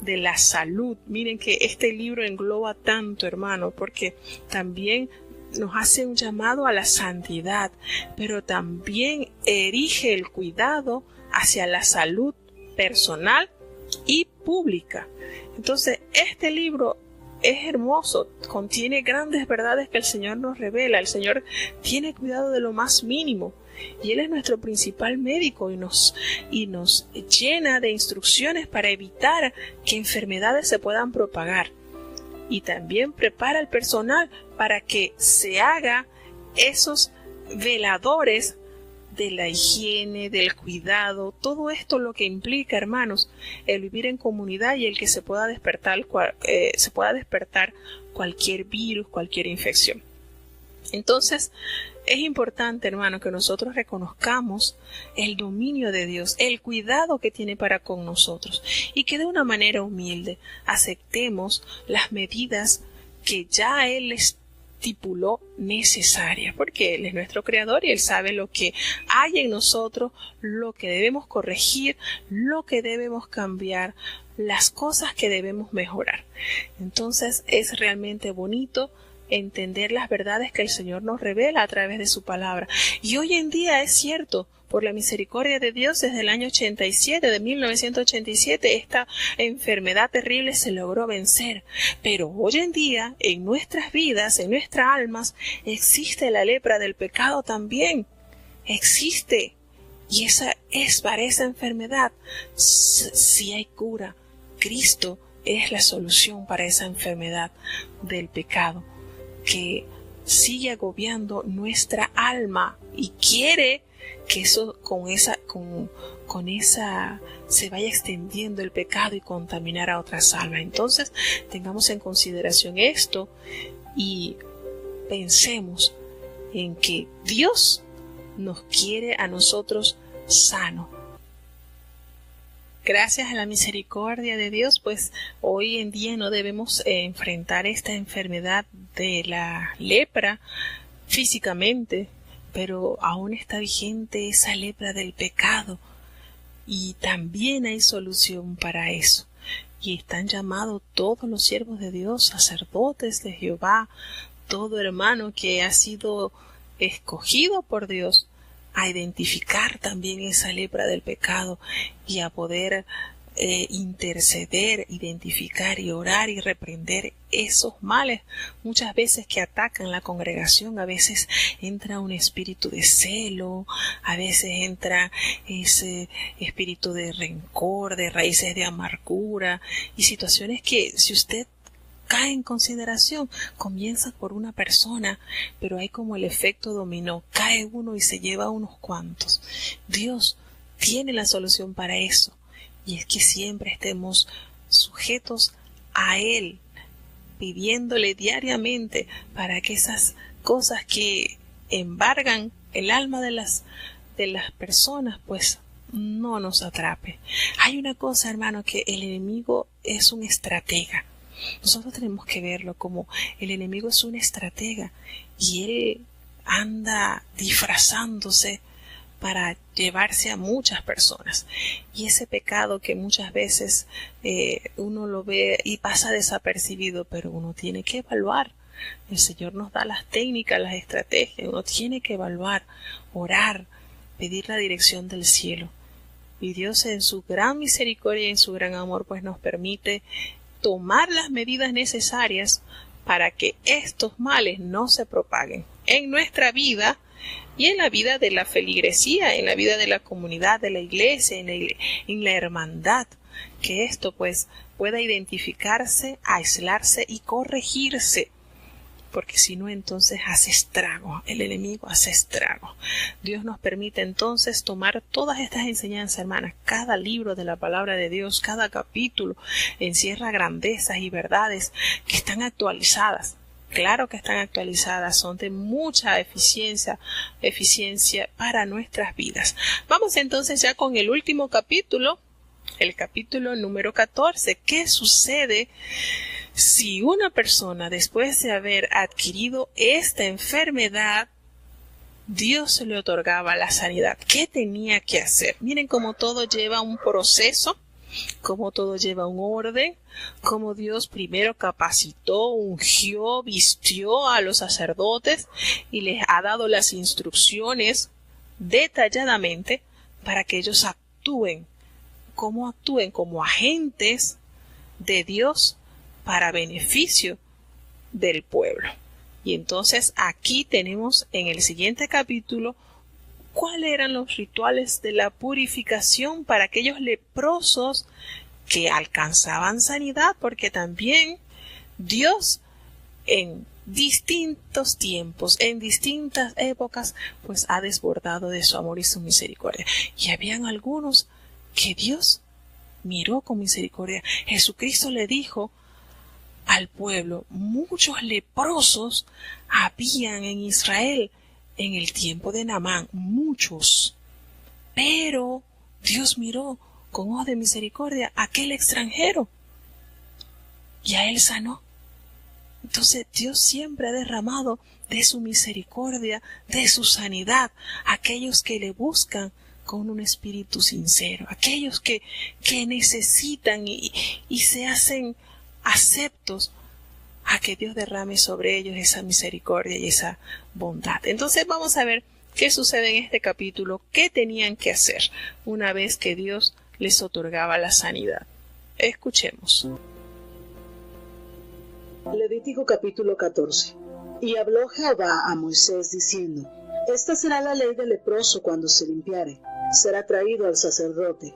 de la salud. Miren que este libro engloba tanto, hermano, porque también nos hace un llamado a la santidad, pero también erige el cuidado hacia la salud personal y pública. Entonces, este libro es hermoso, contiene grandes verdades que el Señor nos revela. El Señor tiene cuidado de lo más mínimo y Él es nuestro principal médico y nos llena de instrucciones para evitar que enfermedades se puedan propagar. Y también prepara al personal para que se haga esos veladores de la higiene, del cuidado, todo esto lo que implica, hermanos, el vivir en comunidad y el que se pueda despertar cualquier virus, cualquier infección. Entonces, es importante, hermano, que nosotros reconozcamos el dominio de Dios, el cuidado que tiene para con nosotros y que de una manera humilde aceptemos las medidas que ya Él estipuló necesarias, porque Él es nuestro creador y Él sabe lo que hay en nosotros, lo que debemos corregir, lo que debemos cambiar, las cosas que debemos mejorar. Entonces, es realmente bonito entender las verdades que el Señor nos revela a través de su palabra. Y hoy en día es cierto, por la misericordia de Dios, desde el año 87, de 1987, esta enfermedad terrible se logró vencer. Pero hoy en día, en nuestras vidas, en nuestras almas, existe la lepra del pecado también. Existe. Y para esa enfermedad, si hay cura, Cristo es la solución para esa enfermedad del pecado que sigue agobiando nuestra alma y quiere que eso con esa se vaya extendiendo el pecado y contaminar a otras almas. Entonces, tengamos en consideración esto y pensemos en que Dios nos quiere a nosotros sanos. Gracias a la misericordia de Dios, pues hoy en día no debemos enfrentar esta enfermedad de la lepra físicamente, pero aún está vigente esa lepra del pecado y también hay solución para eso. Y están llamados todos los siervos de Dios, sacerdotes de Jehová, todo hermano que ha sido escogido por Dios, a identificar también esa lepra del pecado y a poder interceder, identificar y orar y reprender esos males muchas veces que atacan la congregación. A veces entra un espíritu de celo, a veces entra ese espíritu de rencor, de raíces de amargura y situaciones que si usted cae en consideración, comienza por una persona, pero hay como el efecto dominó, cae uno y se lleva a unos cuantos. Dios tiene la solución para eso, y es que siempre estemos sujetos a Él, pidiéndole diariamente para que esas cosas que embargan el alma de las personas, pues no nos atrape. Hay una cosa, hermano, que el enemigo es un estratega. Nosotros tenemos que verlo como el enemigo es un estratega y él anda disfrazándose para llevarse a muchas personas. Y ese pecado que muchas veces uno lo ve y pasa desapercibido, pero uno tiene que evaluar. El Señor nos da las técnicas, las estrategias. Uno tiene que evaluar, orar, pedir la dirección del cielo. Y Dios en su gran misericordia y en su gran amor pues nos permite tomar las medidas necesarias para que estos males no se propaguen en nuestra vida y en la vida de la feligresía, en la vida de la comunidad, de la iglesia, en la hermandad, que esto pues pueda identificarse, aislarse y corregirse, porque si no entonces hace estrago, el enemigo hace estrago. Dios nos permite entonces tomar todas estas enseñanzas, hermanas. Cada libro de la palabra de Dios, cada capítulo encierra grandezas y verdades que están actualizadas. Claro que están actualizadas, son de mucha eficiencia para nuestras vidas. Vamos entonces ya con el último capítulo, el capítulo número 14. ¿Qué sucede si una persona, después de haber adquirido esta enfermedad, Dios le otorgaba la sanidad? ¿Qué tenía que hacer? Miren cómo todo lleva un proceso, cómo todo lleva un orden, cómo Dios primero capacitó, ungió, vistió a los sacerdotes y les ha dado las instrucciones detalladamente para que ellos actúen como agentes de Dios para beneficio del pueblo. Y entonces aquí tenemos en el siguiente capítulo cuáles eran los rituales de la purificación para aquellos leprosos que alcanzaban sanidad, porque también Dios en distintos tiempos, en distintas épocas, pues ha desbordado de su amor y su misericordia. Y habían algunos que Dios miró con misericordia. Jesucristo le dijo al pueblo, muchos leprosos habían en Israel en el tiempo de Naamán, muchos. Pero Dios miró con ojos de misericordia a aquel extranjero y a él sanó. Entonces Dios siempre ha derramado de su misericordia, de su sanidad, a aquellos que le buscan con un espíritu sincero, aquellos que necesitan y se hacen aceptos a que Dios derrame sobre ellos esa misericordia y esa bondad. Entonces vamos a ver qué sucede en este capítulo, qué tenían que hacer una vez que Dios les otorgaba la sanidad. Escuchemos. Levítico capítulo 14. Y habló Jehová a Moisés diciendo: Esta será la ley del leproso cuando se limpiare. Será traído al sacerdote,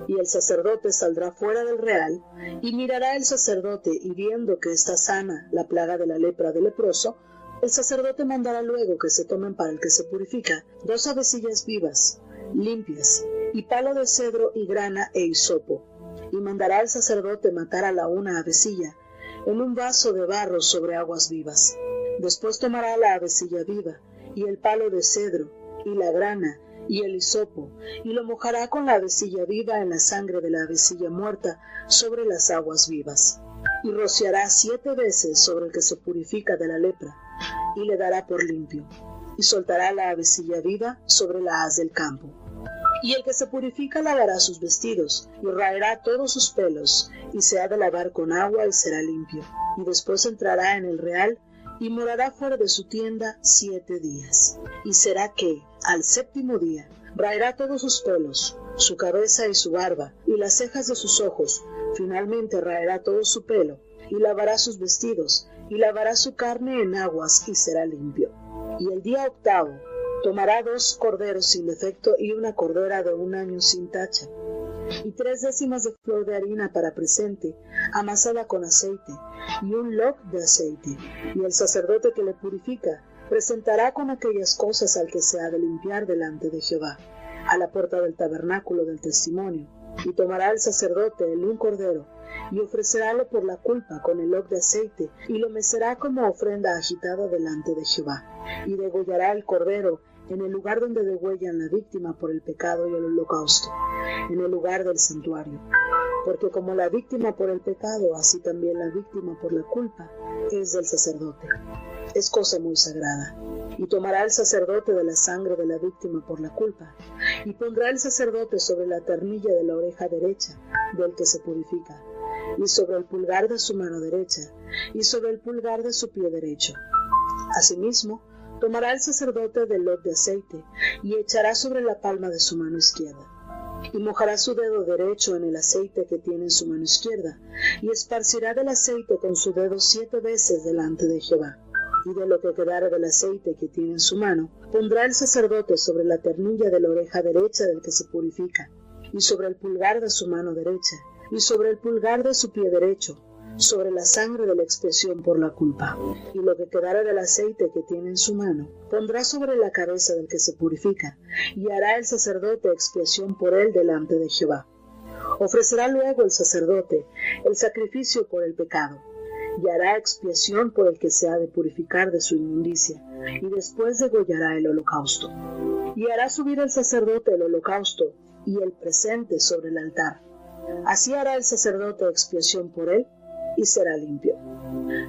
y el sacerdote saldrá fuera del real, y mirará el sacerdote, y viendo que está sana la plaga de la lepra del leproso, el sacerdote mandará luego que se tomen para el que se purifica 2 avecillas vivas, limpias, y palo de cedro y grana e hisopo, y mandará al sacerdote matar a la una avecilla en un vaso de barro sobre aguas vivas. Después tomará la avecilla viva, y el palo de cedro, y la grana, y el hisopo, y lo mojará con la avecilla viva en la sangre de la avecilla muerta sobre las aguas vivas. Y rociará 7 veces sobre el que se purifica de la lepra, y le dará por limpio. Y soltará la avecilla viva sobre la haz del campo. Y el que se purifica lavará sus vestidos, y raerá todos sus pelos, y se ha de lavar con agua y será limpio. Y después entrará en el real, y morará fuera de su tienda 7 días. Y será que, al 7º día, raerá todos sus pelos, su cabeza y su barba, y las cejas de sus ojos. Finalmente raerá todo su pelo, y lavará sus vestidos, y lavará su carne en aguas, y será limpio. Y el día 8º, tomará 2 corderos sin defecto y una cordera de 1 año sin tacha, y 3 décimas de flor de harina para presente, amasada con aceite, y un loc de aceite. Y el sacerdote que le purifica presentará con aquellas cosas al que se ha de limpiar delante de Jehová, a la puerta del tabernáculo del testimonio. Y tomará el sacerdote el un cordero, y ofrecerálo por la culpa con el loc de aceite, y lo mecerá como ofrenda agitada delante de Jehová. Y degollará el cordero en el lugar donde degüellan la víctima por el pecado y el holocausto, en el lugar del santuario. Porque como la víctima por el pecado, así también la víctima por la culpa es del sacerdote. Es cosa muy sagrada. Y tomará el sacerdote de la sangre de la víctima por la culpa, y pondrá el sacerdote sobre la ternilla de la oreja derecha del que se purifica, y sobre el pulgar de su mano derecha, y sobre el pulgar de su pie derecho. Asimismo, tomará el sacerdote del loc de aceite, y echará sobre la palma de su mano izquierda, y mojará su dedo derecho en el aceite que tiene en su mano izquierda, y esparcirá del aceite con su dedo 7 veces delante de Jehová. Y de lo que quedare del aceite que tiene en su mano, pondrá el sacerdote sobre la ternilla de la oreja derecha del que se purifica, y sobre el pulgar de su mano derecha, y sobre el pulgar de su pie derecho, sobre la sangre de la expiación por la culpa. Y lo que quedare del aceite que tiene en su mano, pondrá sobre la cabeza del que se purifica, y hará el sacerdote expiación por él delante de Jehová. Ofrecerá luego el sacerdote el sacrificio por el pecado, y hará expiación por el que se ha de purificar de su inmundicia, y después degollará el holocausto. Y hará subir el sacerdote el holocausto y el presente sobre el altar. Así hará el sacerdote expiación por él, y será limpio.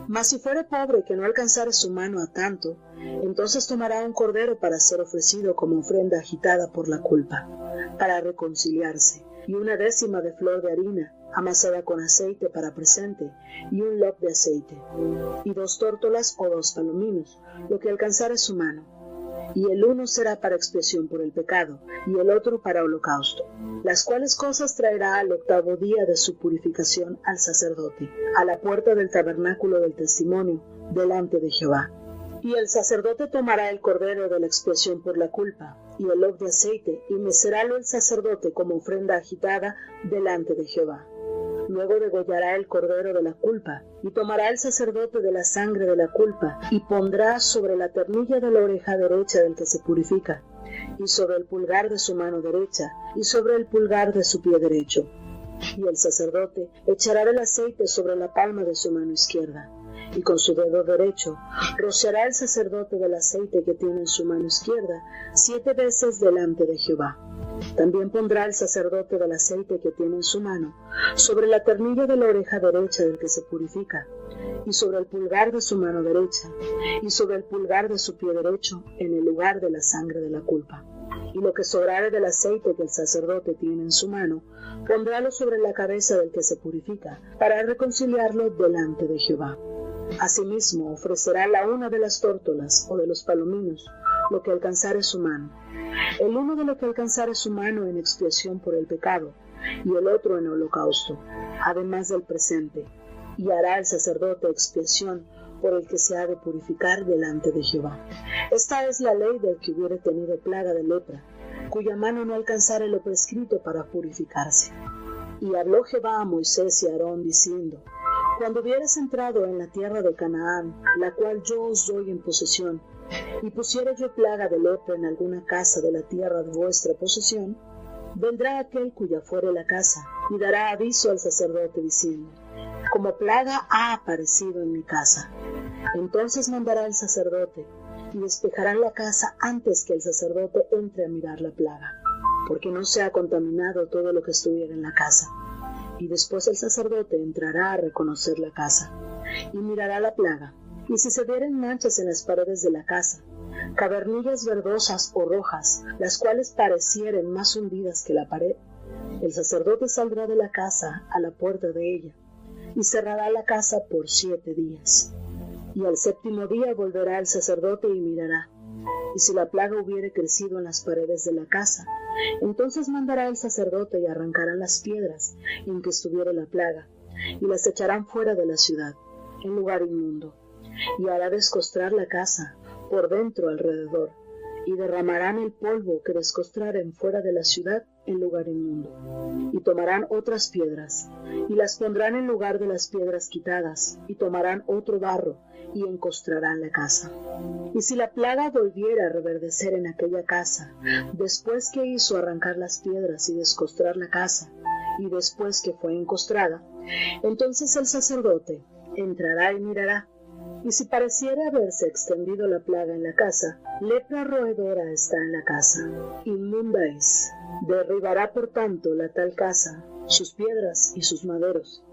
Mas si fuere pobre que no alcanzare su mano a tanto, entonces tomará un cordero para ser ofrecido como ofrenda agitada por la culpa, para reconciliarse, y 1 décima de flor de harina, amasada con aceite para presente, y un loc de aceite, y 2 tórtolas o 2 palominos, lo que alcanzare su mano. Y el uno será para expiación por el pecado, y el otro para holocausto, las cuales cosas traerá al 8º día de su purificación al sacerdote, a la puerta del tabernáculo del testimonio, delante de Jehová. Y el sacerdote tomará el cordero de la expiación por la culpa, y el hoc de aceite, y mecerálo el sacerdote como ofrenda agitada delante de Jehová. Luego degollará el cordero de la culpa, y tomará el sacerdote de la sangre de la culpa, y pondrá sobre la ternilla de la oreja derecha del que se purifica, y sobre el pulgar de su mano derecha, y sobre el pulgar de su pie derecho. Y el sacerdote echará el aceite sobre la palma de su mano izquierda, y con su dedo derecho rociará el sacerdote del aceite que tiene en su mano izquierda 7 veces delante de Jehová. También pondrá el sacerdote del aceite que tiene en su mano sobre la ternilla de la oreja derecha del que se purifica, y sobre el pulgar de su mano derecha, y sobre el pulgar de su pie derecho, en el lugar de la sangre de la culpa. Y lo que sobrare del aceite que el sacerdote tiene en su mano, pondrálo sobre la cabeza del que se purifica, para reconciliarlo delante de Jehová. Asimismo ofrecerá la una de las tórtolas o de los palominos, lo que alcanzare su mano, el uno de lo que alcanzare su mano en expiación por el pecado, y el otro en holocausto, además del presente, y hará el sacerdote expiación por el que se ha de purificar delante de Jehová. Esta es la ley del que hubiere tenido plaga de lepra, cuya mano no alcanzare lo prescrito para purificarse. Y habló Jehová a Moisés y a Aarón diciendo: Cuando hubieres entrado en la tierra de Canaán, la cual yo os doy en posesión, y pusiere yo plaga de lepra en alguna casa de la tierra de vuestra posesión, vendrá aquel cuya fuere la casa, y dará aviso al sacerdote diciendo: Como plaga ha aparecido en mi casa. Entonces mandará el sacerdote, y despejarán la casa antes que el sacerdote entre a mirar la plaga, porque no se ha contaminado todo lo que estuviera en la casa. Y después el sacerdote entrará a reconocer la casa, y mirará la plaga, y si se vieren manchas en las paredes de la casa, cavernillas verdosas o rojas, las cuales parecieren más hundidas que la pared, el sacerdote saldrá de la casa a la puerta de ella, y cerrará la casa por 7 días. Y al 7º día volverá el sacerdote y mirará, y si la plaga hubiere crecido en las paredes de la casa, entonces mandará el sacerdote y arrancarán las piedras en que estuviere la plaga, y las echarán fuera de la ciudad, en lugar inmundo, y hará descostrar la casa por dentro alrededor, y derramarán el polvo que descostraren fuera de la ciudad en lugar inmundo. Y tomarán otras piedras, y las pondrán en lugar de las piedras quitadas, y tomarán otro barro, y encostrarán la casa. Y si la plaga volviera a reverdecer en aquella casa, después que hizo arrancar las piedras y descostrar la casa, y después que fue encostrada, entonces el sacerdote entrará y mirará, y si pareciera haberse extendido la plaga en la casa, lepra roedora está en la casa, inmunda es. Derribará por tanto la tal casa, sus piedras y sus maderos,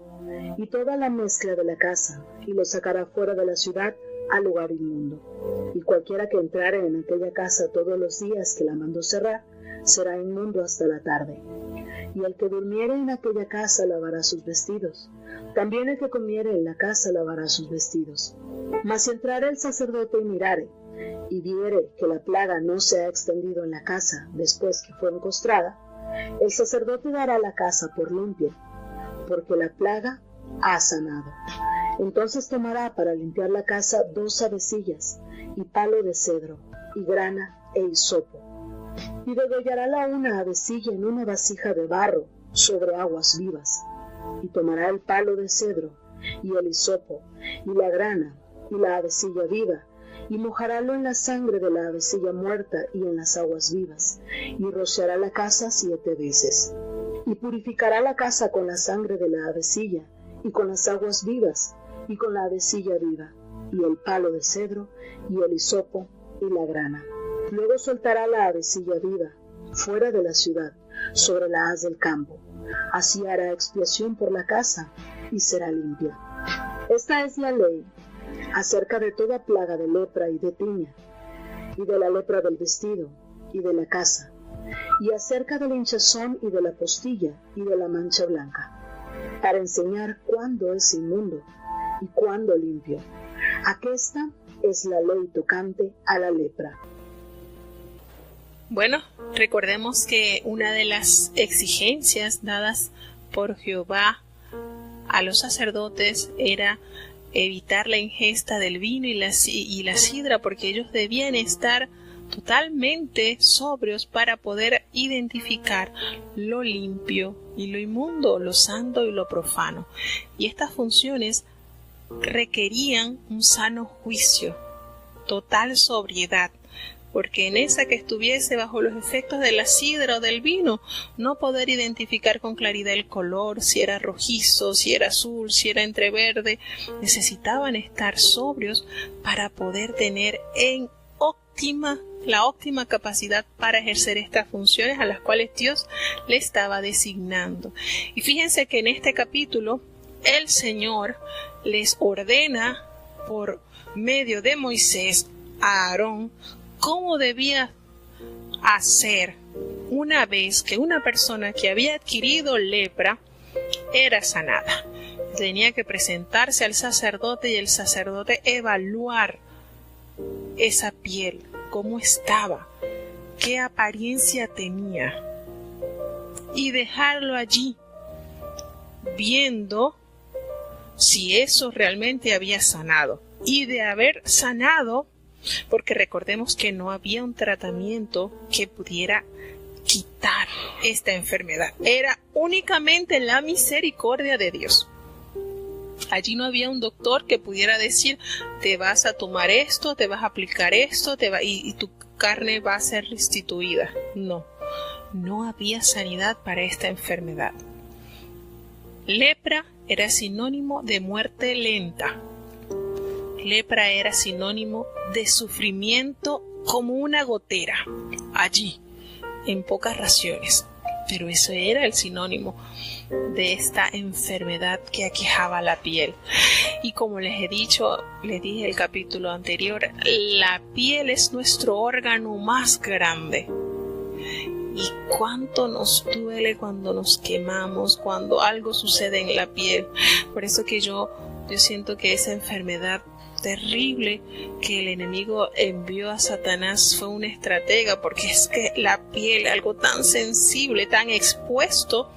y toda la mezcla de la casa, y lo sacará fuera de la ciudad al lugar inmundo. Y cualquiera que entrare en aquella casa todos los días que la mandó cerrar, será inmundo hasta la tarde. Y el que durmiere en aquella casa lavará sus vestidos. También el que comiere en la casa lavará sus vestidos. Mas si entrare el sacerdote y mirare, y viere que la plaga no se ha extendido en la casa después que fue encostrada, el sacerdote dará la casa por limpia, porque la plaga ha sanado. Entonces tomará para limpiar la casa 2 avecillas, y palo de cedro, y grana e hisopo, y degollará la una avecilla en una vasija de barro sobre aguas vivas, y tomará el palo de cedro, y el hisopo, y la grana, y la avecilla viva, y mojarálo en la sangre de la avecilla muerta y en las aguas vivas, y rociará la casa 7 veces. Y purificará la casa con la sangre de la avecilla, y con las aguas vivas, y con la avecilla viva, y el palo de cedro, y el hisopo, y la grana. Luego soltará la avecilla viva, fuera de la ciudad, sobre la haz del campo. Así hará expiación por la casa, y será limpia. Esta es la ley acerca de toda plaga de lepra y de tiña, y de la lepra del vestido, y de la casa, y acerca del hinchazón y de la postilla, y de la mancha blanca, para enseñar cuándo es inmundo, y cuándo limpio. Aquesta es la ley tocante a la lepra. Bueno, recordemos que una de las exigencias dadas por Jehová a los sacerdotes era evitar la ingesta del vino y la sidra, porque ellos debían estar totalmente sobrios para poder identificar lo limpio y lo inmundo, lo santo y lo profano. Y estas funciones requerían un sano juicio, total sobriedad, porque en esa que estuviese bajo los efectos de la sidra o del vino, no poder identificar con claridad el color, si era rojizo, si era azul, si era entreverde, necesitaban estar sobrios para poder tener la óptima capacidad para ejercer estas funciones a las cuales Dios le estaba designando. Y fíjense que en este capítulo el Señor les ordena por medio de Moisés a Aarón cómo debía hacer una vez que una persona que había adquirido lepra era sanada. Tenía que presentarse al sacerdote y el sacerdote evaluar esa piel, cómo estaba, qué apariencia tenía, y dejarlo allí viendo si eso realmente había sanado. Y de haber sanado, porque recordemos que no había un tratamiento que pudiera quitar esta enfermedad, era únicamente la misericordia de Dios. Allí no había un doctor que pudiera decir, te vas a tomar esto, te vas a aplicar esto, y tu carne va a ser restituida. No había sanidad para esta enfermedad. Lepra era sinónimo de muerte lenta. Lepra era sinónimo de sufrimiento como una gotera, allí, en pocas raciones. Pero eso era el sinónimo de esta enfermedad que aquejaba la piel. Y como les dije en el capítulo anterior, la piel es nuestro órgano más grande. Y cuánto nos duele cuando nos quemamos, cuando algo sucede en la piel. Por eso que yo siento que esa enfermedad terrible que el enemigo envió a Satanás fue una estratega, porque es que la piel, algo tan sensible, tan expuesto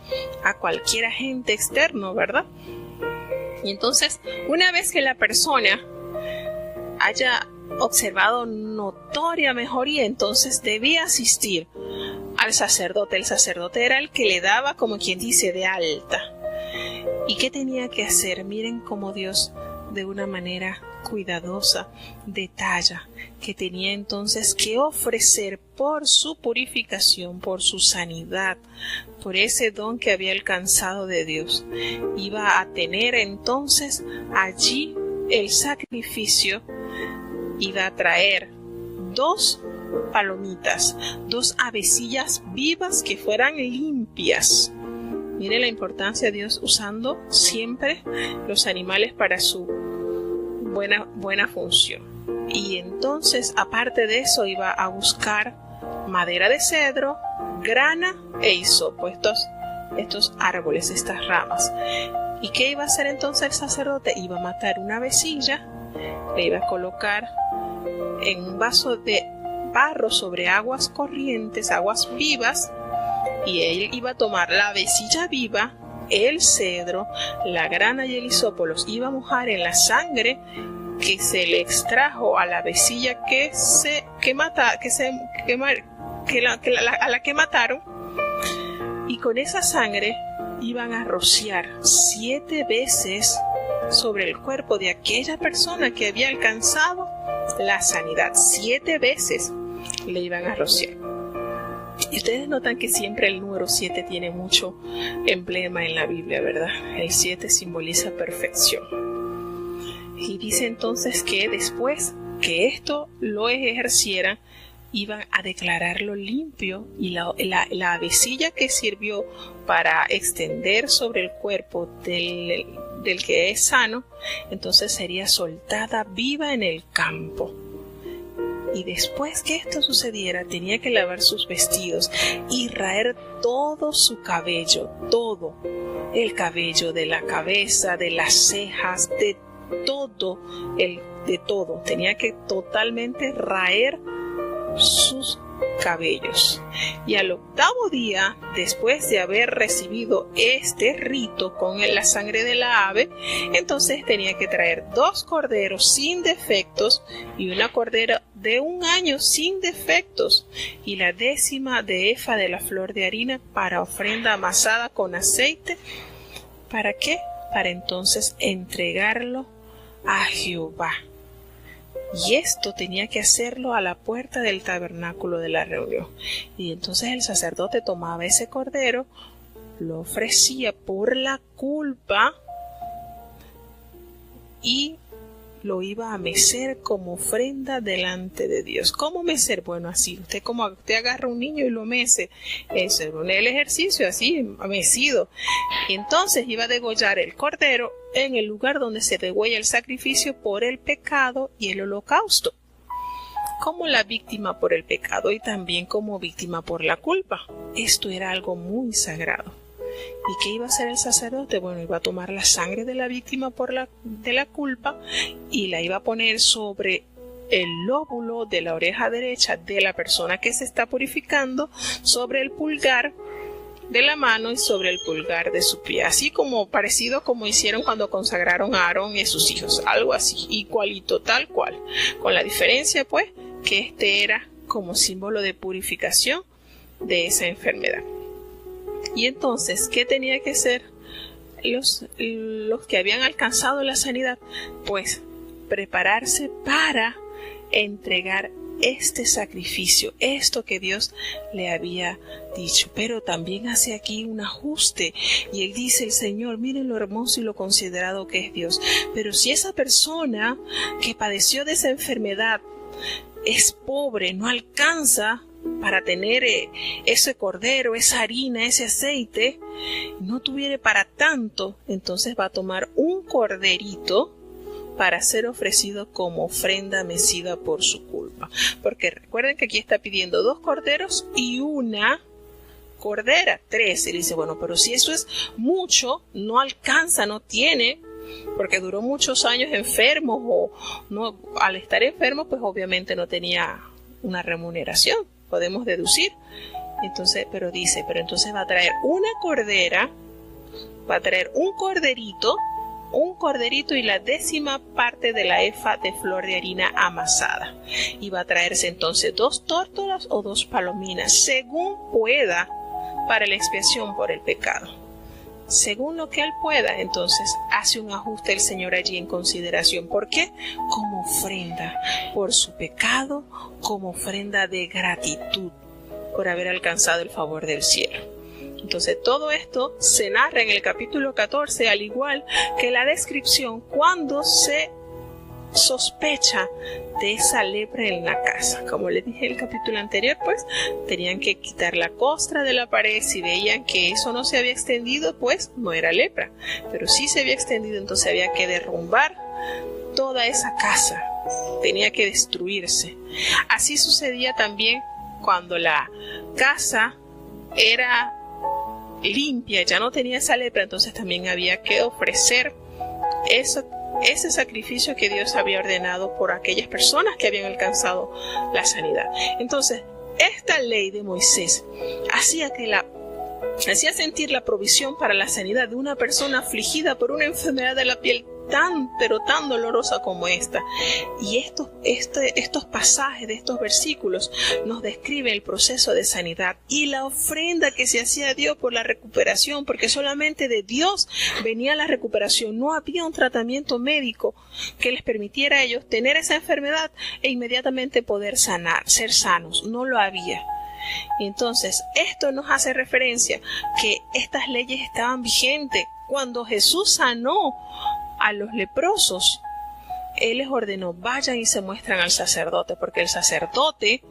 a cualquier agente externo, ¿verdad? Y entonces, una vez que la persona haya observado notoria mejoría, entonces debía asistir al sacerdote. El sacerdote era el que le daba, como quien dice, de alta. ¿Y qué tenía que hacer? Miren cómo Dios, de una manera cuidadosa, detalla que tenía entonces que ofrecer por su purificación, por su sanidad, por ese don que había alcanzado de Dios. Iba a tener entonces allí el sacrificio, iba a traer 2 palomitas, 2 avecillas vivas que fueran limpias. Mire la importancia de Dios usando siempre los animales para su buena función. Y entonces, aparte de eso, iba a buscar madera de cedro, grana e hisopo, estos árboles, estas ramas. ¿Y qué iba a hacer entonces el sacerdote? Iba a matar una avecilla, le iba a colocar en un vaso de barro sobre aguas corrientes, aguas vivas, y él iba a tomar la avecilla viva, el cedro, la grana y el hisopo, los iba a mojar en la sangre que se le extrajo a la avecilla a la que mataron, y con esa sangre iban a rociar 7 veces sobre el cuerpo de aquella persona que había alcanzado la sanidad. 7 veces le iban a rociar. Y ustedes notan que siempre el número 7 tiene mucho emblema en la Biblia, ¿verdad? El 7 simboliza perfección. Y dice entonces que después que esto lo ejercieran, iban a declararlo limpio, y la avecilla que sirvió para extender sobre el cuerpo del que es sano, entonces sería soltada viva en el campo. Y después que esto sucediera, tenía que lavar sus vestidos y raer todo su cabello, todo el cabello de la cabeza, de las cejas, de todo. Tenía que totalmente raer sus cabellos. Y al 8º día, después de haber recibido este rito con la sangre de la ave, entonces tenía que traer 2 corderos sin defectos y una cordera de 1 año sin defectos, y la 10ª de efa de la flor de harina para ofrenda amasada con aceite. ¿Para qué? Para entonces entregarlo a Jehová. Y esto tenía que hacerlo a la puerta del tabernáculo de la reunión. Y entonces el sacerdote tomaba ese cordero, lo ofrecía por la culpa y lo iba a mecer como ofrenda delante de Dios. ¿Cómo mecer? Bueno, así. Usted agarra un niño y lo mece. Eso es el ejercicio, así, mecido. Y entonces iba a degollar el cordero en el lugar donde se degüella el sacrificio por el pecado y el holocausto, como la víctima por el pecado y también como víctima por la culpa. Esto era algo muy sagrado. ¿Y qué iba a hacer el sacerdote? Bueno, iba a tomar la sangre de la víctima de la culpa y la iba a poner sobre el lóbulo de la oreja derecha de la persona que se está purificando, sobre el pulgar de la mano y sobre el pulgar de su pie, así como parecido como hicieron cuando consagraron a Aarón y a sus hijos, algo así, igualito, tal cual, con la diferencia pues que este era como símbolo de purificación de esa enfermedad. Y entonces, ¿qué tenía que hacer los que habían alcanzado la sanidad? Pues prepararse para entregar este sacrificio, esto que Dios le había dicho. Pero también hace aquí un ajuste y él dice: el Señor, miren lo hermoso y lo considerado que es Dios. Pero si esa persona que padeció de esa enfermedad es pobre, no alcanza para tener ese cordero, esa harina, ese aceite, no tuviere para tanto, entonces va a tomar un corderito para ser ofrecido como ofrenda mecida por su culpa. Porque recuerden que aquí está pidiendo 2 corderos y una cordera, 3. Y dice, bueno, pero si eso es mucho, no alcanza, no tiene, porque duró muchos años enfermo, o no, al estar enfermo, pues obviamente no tenía una remuneración, podemos deducir. Entonces, pero entonces va a traer una cordera, va a traer un corderito y la 10ª parte de la efa de flor de harina amasada. Y va a traerse entonces 2 tórtolas o 2 palominas, según pueda, para la expiación por el pecado. Según lo que él pueda, entonces hace un ajuste el Señor allí en consideración. ¿Por qué? Como ofrenda por su pecado, como ofrenda de gratitud por haber alcanzado el favor del cielo. Entonces todo esto se narra en el capítulo 14, al igual que la descripción cuando se sospecha de esa lepra en la casa. Como les dije en el capítulo anterior, pues tenían que quitar la costra de la pared. Si veían que eso no se había extendido, pues no era lepra, pero sí se había extendido, entonces había que derrumbar toda esa casa, tenía que destruirse. Así sucedía también cuando la casa era limpia, ya no tenía esa lepra, entonces también había que ofrecer ese sacrificio que Dios había ordenado por aquellas personas que habían alcanzado la sanidad. Entonces, esta ley de Moisés hacía sentir la provisión para la sanidad de una persona afligida por una enfermedad de la piel pero tan dolorosa como esta. Y estos pasajes de estos versículos nos describen el proceso de sanidad y la ofrenda que se hacía a Dios por la recuperación, porque solamente de Dios venía la recuperación. No había un tratamiento médico que les permitiera a ellos tener esa enfermedad e inmediatamente poder sanar, ser sanos. No lo había. Entonces, esto nos hace referencia que estas leyes estaban vigentes cuando Jesús sanó a los leprosos. Él les ordenó: vayan y se muestran al sacerdote, porque el sacerdote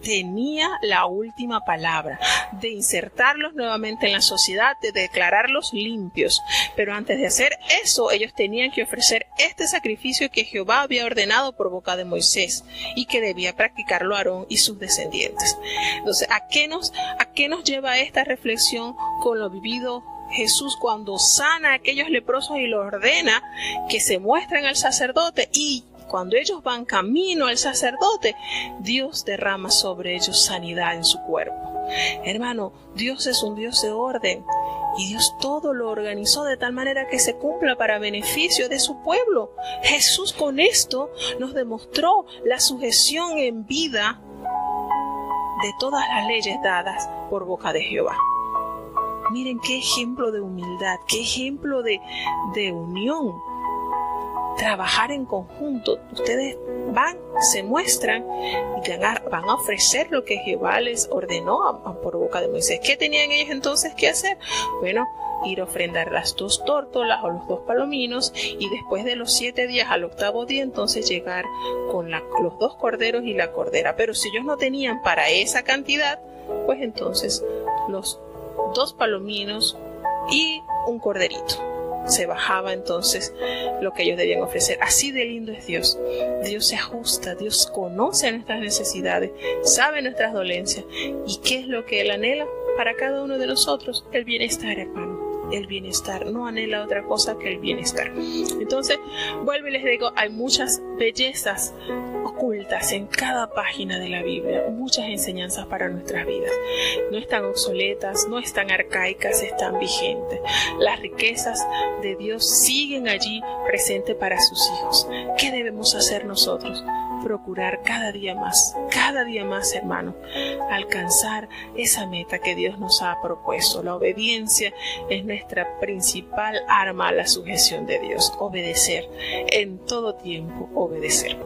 tenía la última palabra de insertarlos nuevamente en la sociedad, de declararlos limpios. Pero antes de hacer eso, ellos tenían que ofrecer este sacrificio que Jehová había ordenado por boca de Moisés y que debía practicarlo Aarón y sus descendientes. Entonces, ¿a qué nos lleva esta reflexión con lo vivido Jesús cuando sana a aquellos leprosos y los ordena que se muestren al sacerdote? Y cuando ellos van camino al sacerdote, Dios derrama sobre ellos sanidad en su cuerpo. Hermano, Dios es un Dios de orden y Dios todo lo organizó de tal manera que se cumpla para beneficio de su pueblo. Jesús con esto nos demostró la sujeción en vida de todas las leyes dadas por boca de Jehová. Miren qué ejemplo de humildad, qué ejemplo de unión. Trabajar en conjunto. Ustedes van, se muestran y van a ofrecer lo que Jehová les ordenó por boca de Moisés. ¿Qué tenían ellos entonces que hacer? Bueno, ir a ofrendar las 2 tórtolas o los 2 palominos, y después de los 7 días al 8º día entonces llegar con los 2 corderos y la cordera. Pero si ellos no tenían para esa cantidad, pues entonces los 2 palominos y un corderito. Se bajaba entonces lo que ellos debían ofrecer. Así de lindo es Dios. Dios se ajusta, Dios conoce nuestras necesidades, sabe nuestras dolencias. ¿Y qué es lo que Él anhela para cada uno de nosotros? El bienestar, hermano. El bienestar, no anhela otra cosa que el bienestar. Entonces, vuelvo y les digo, hay muchas bellezas ocultas en cada página de la Biblia, muchas enseñanzas para nuestras vidas. No están obsoletas, no están arcaicas, están vigentes. Las riquezas de Dios siguen allí presentes para sus hijos. ¿Qué debemos hacer nosotros? Procurar cada día más, hermano, alcanzar esa meta que Dios nos ha propuesto. La obediencia es nuestra principal arma a la sujeción de Dios. Obedecer, en todo tiempo obedecer.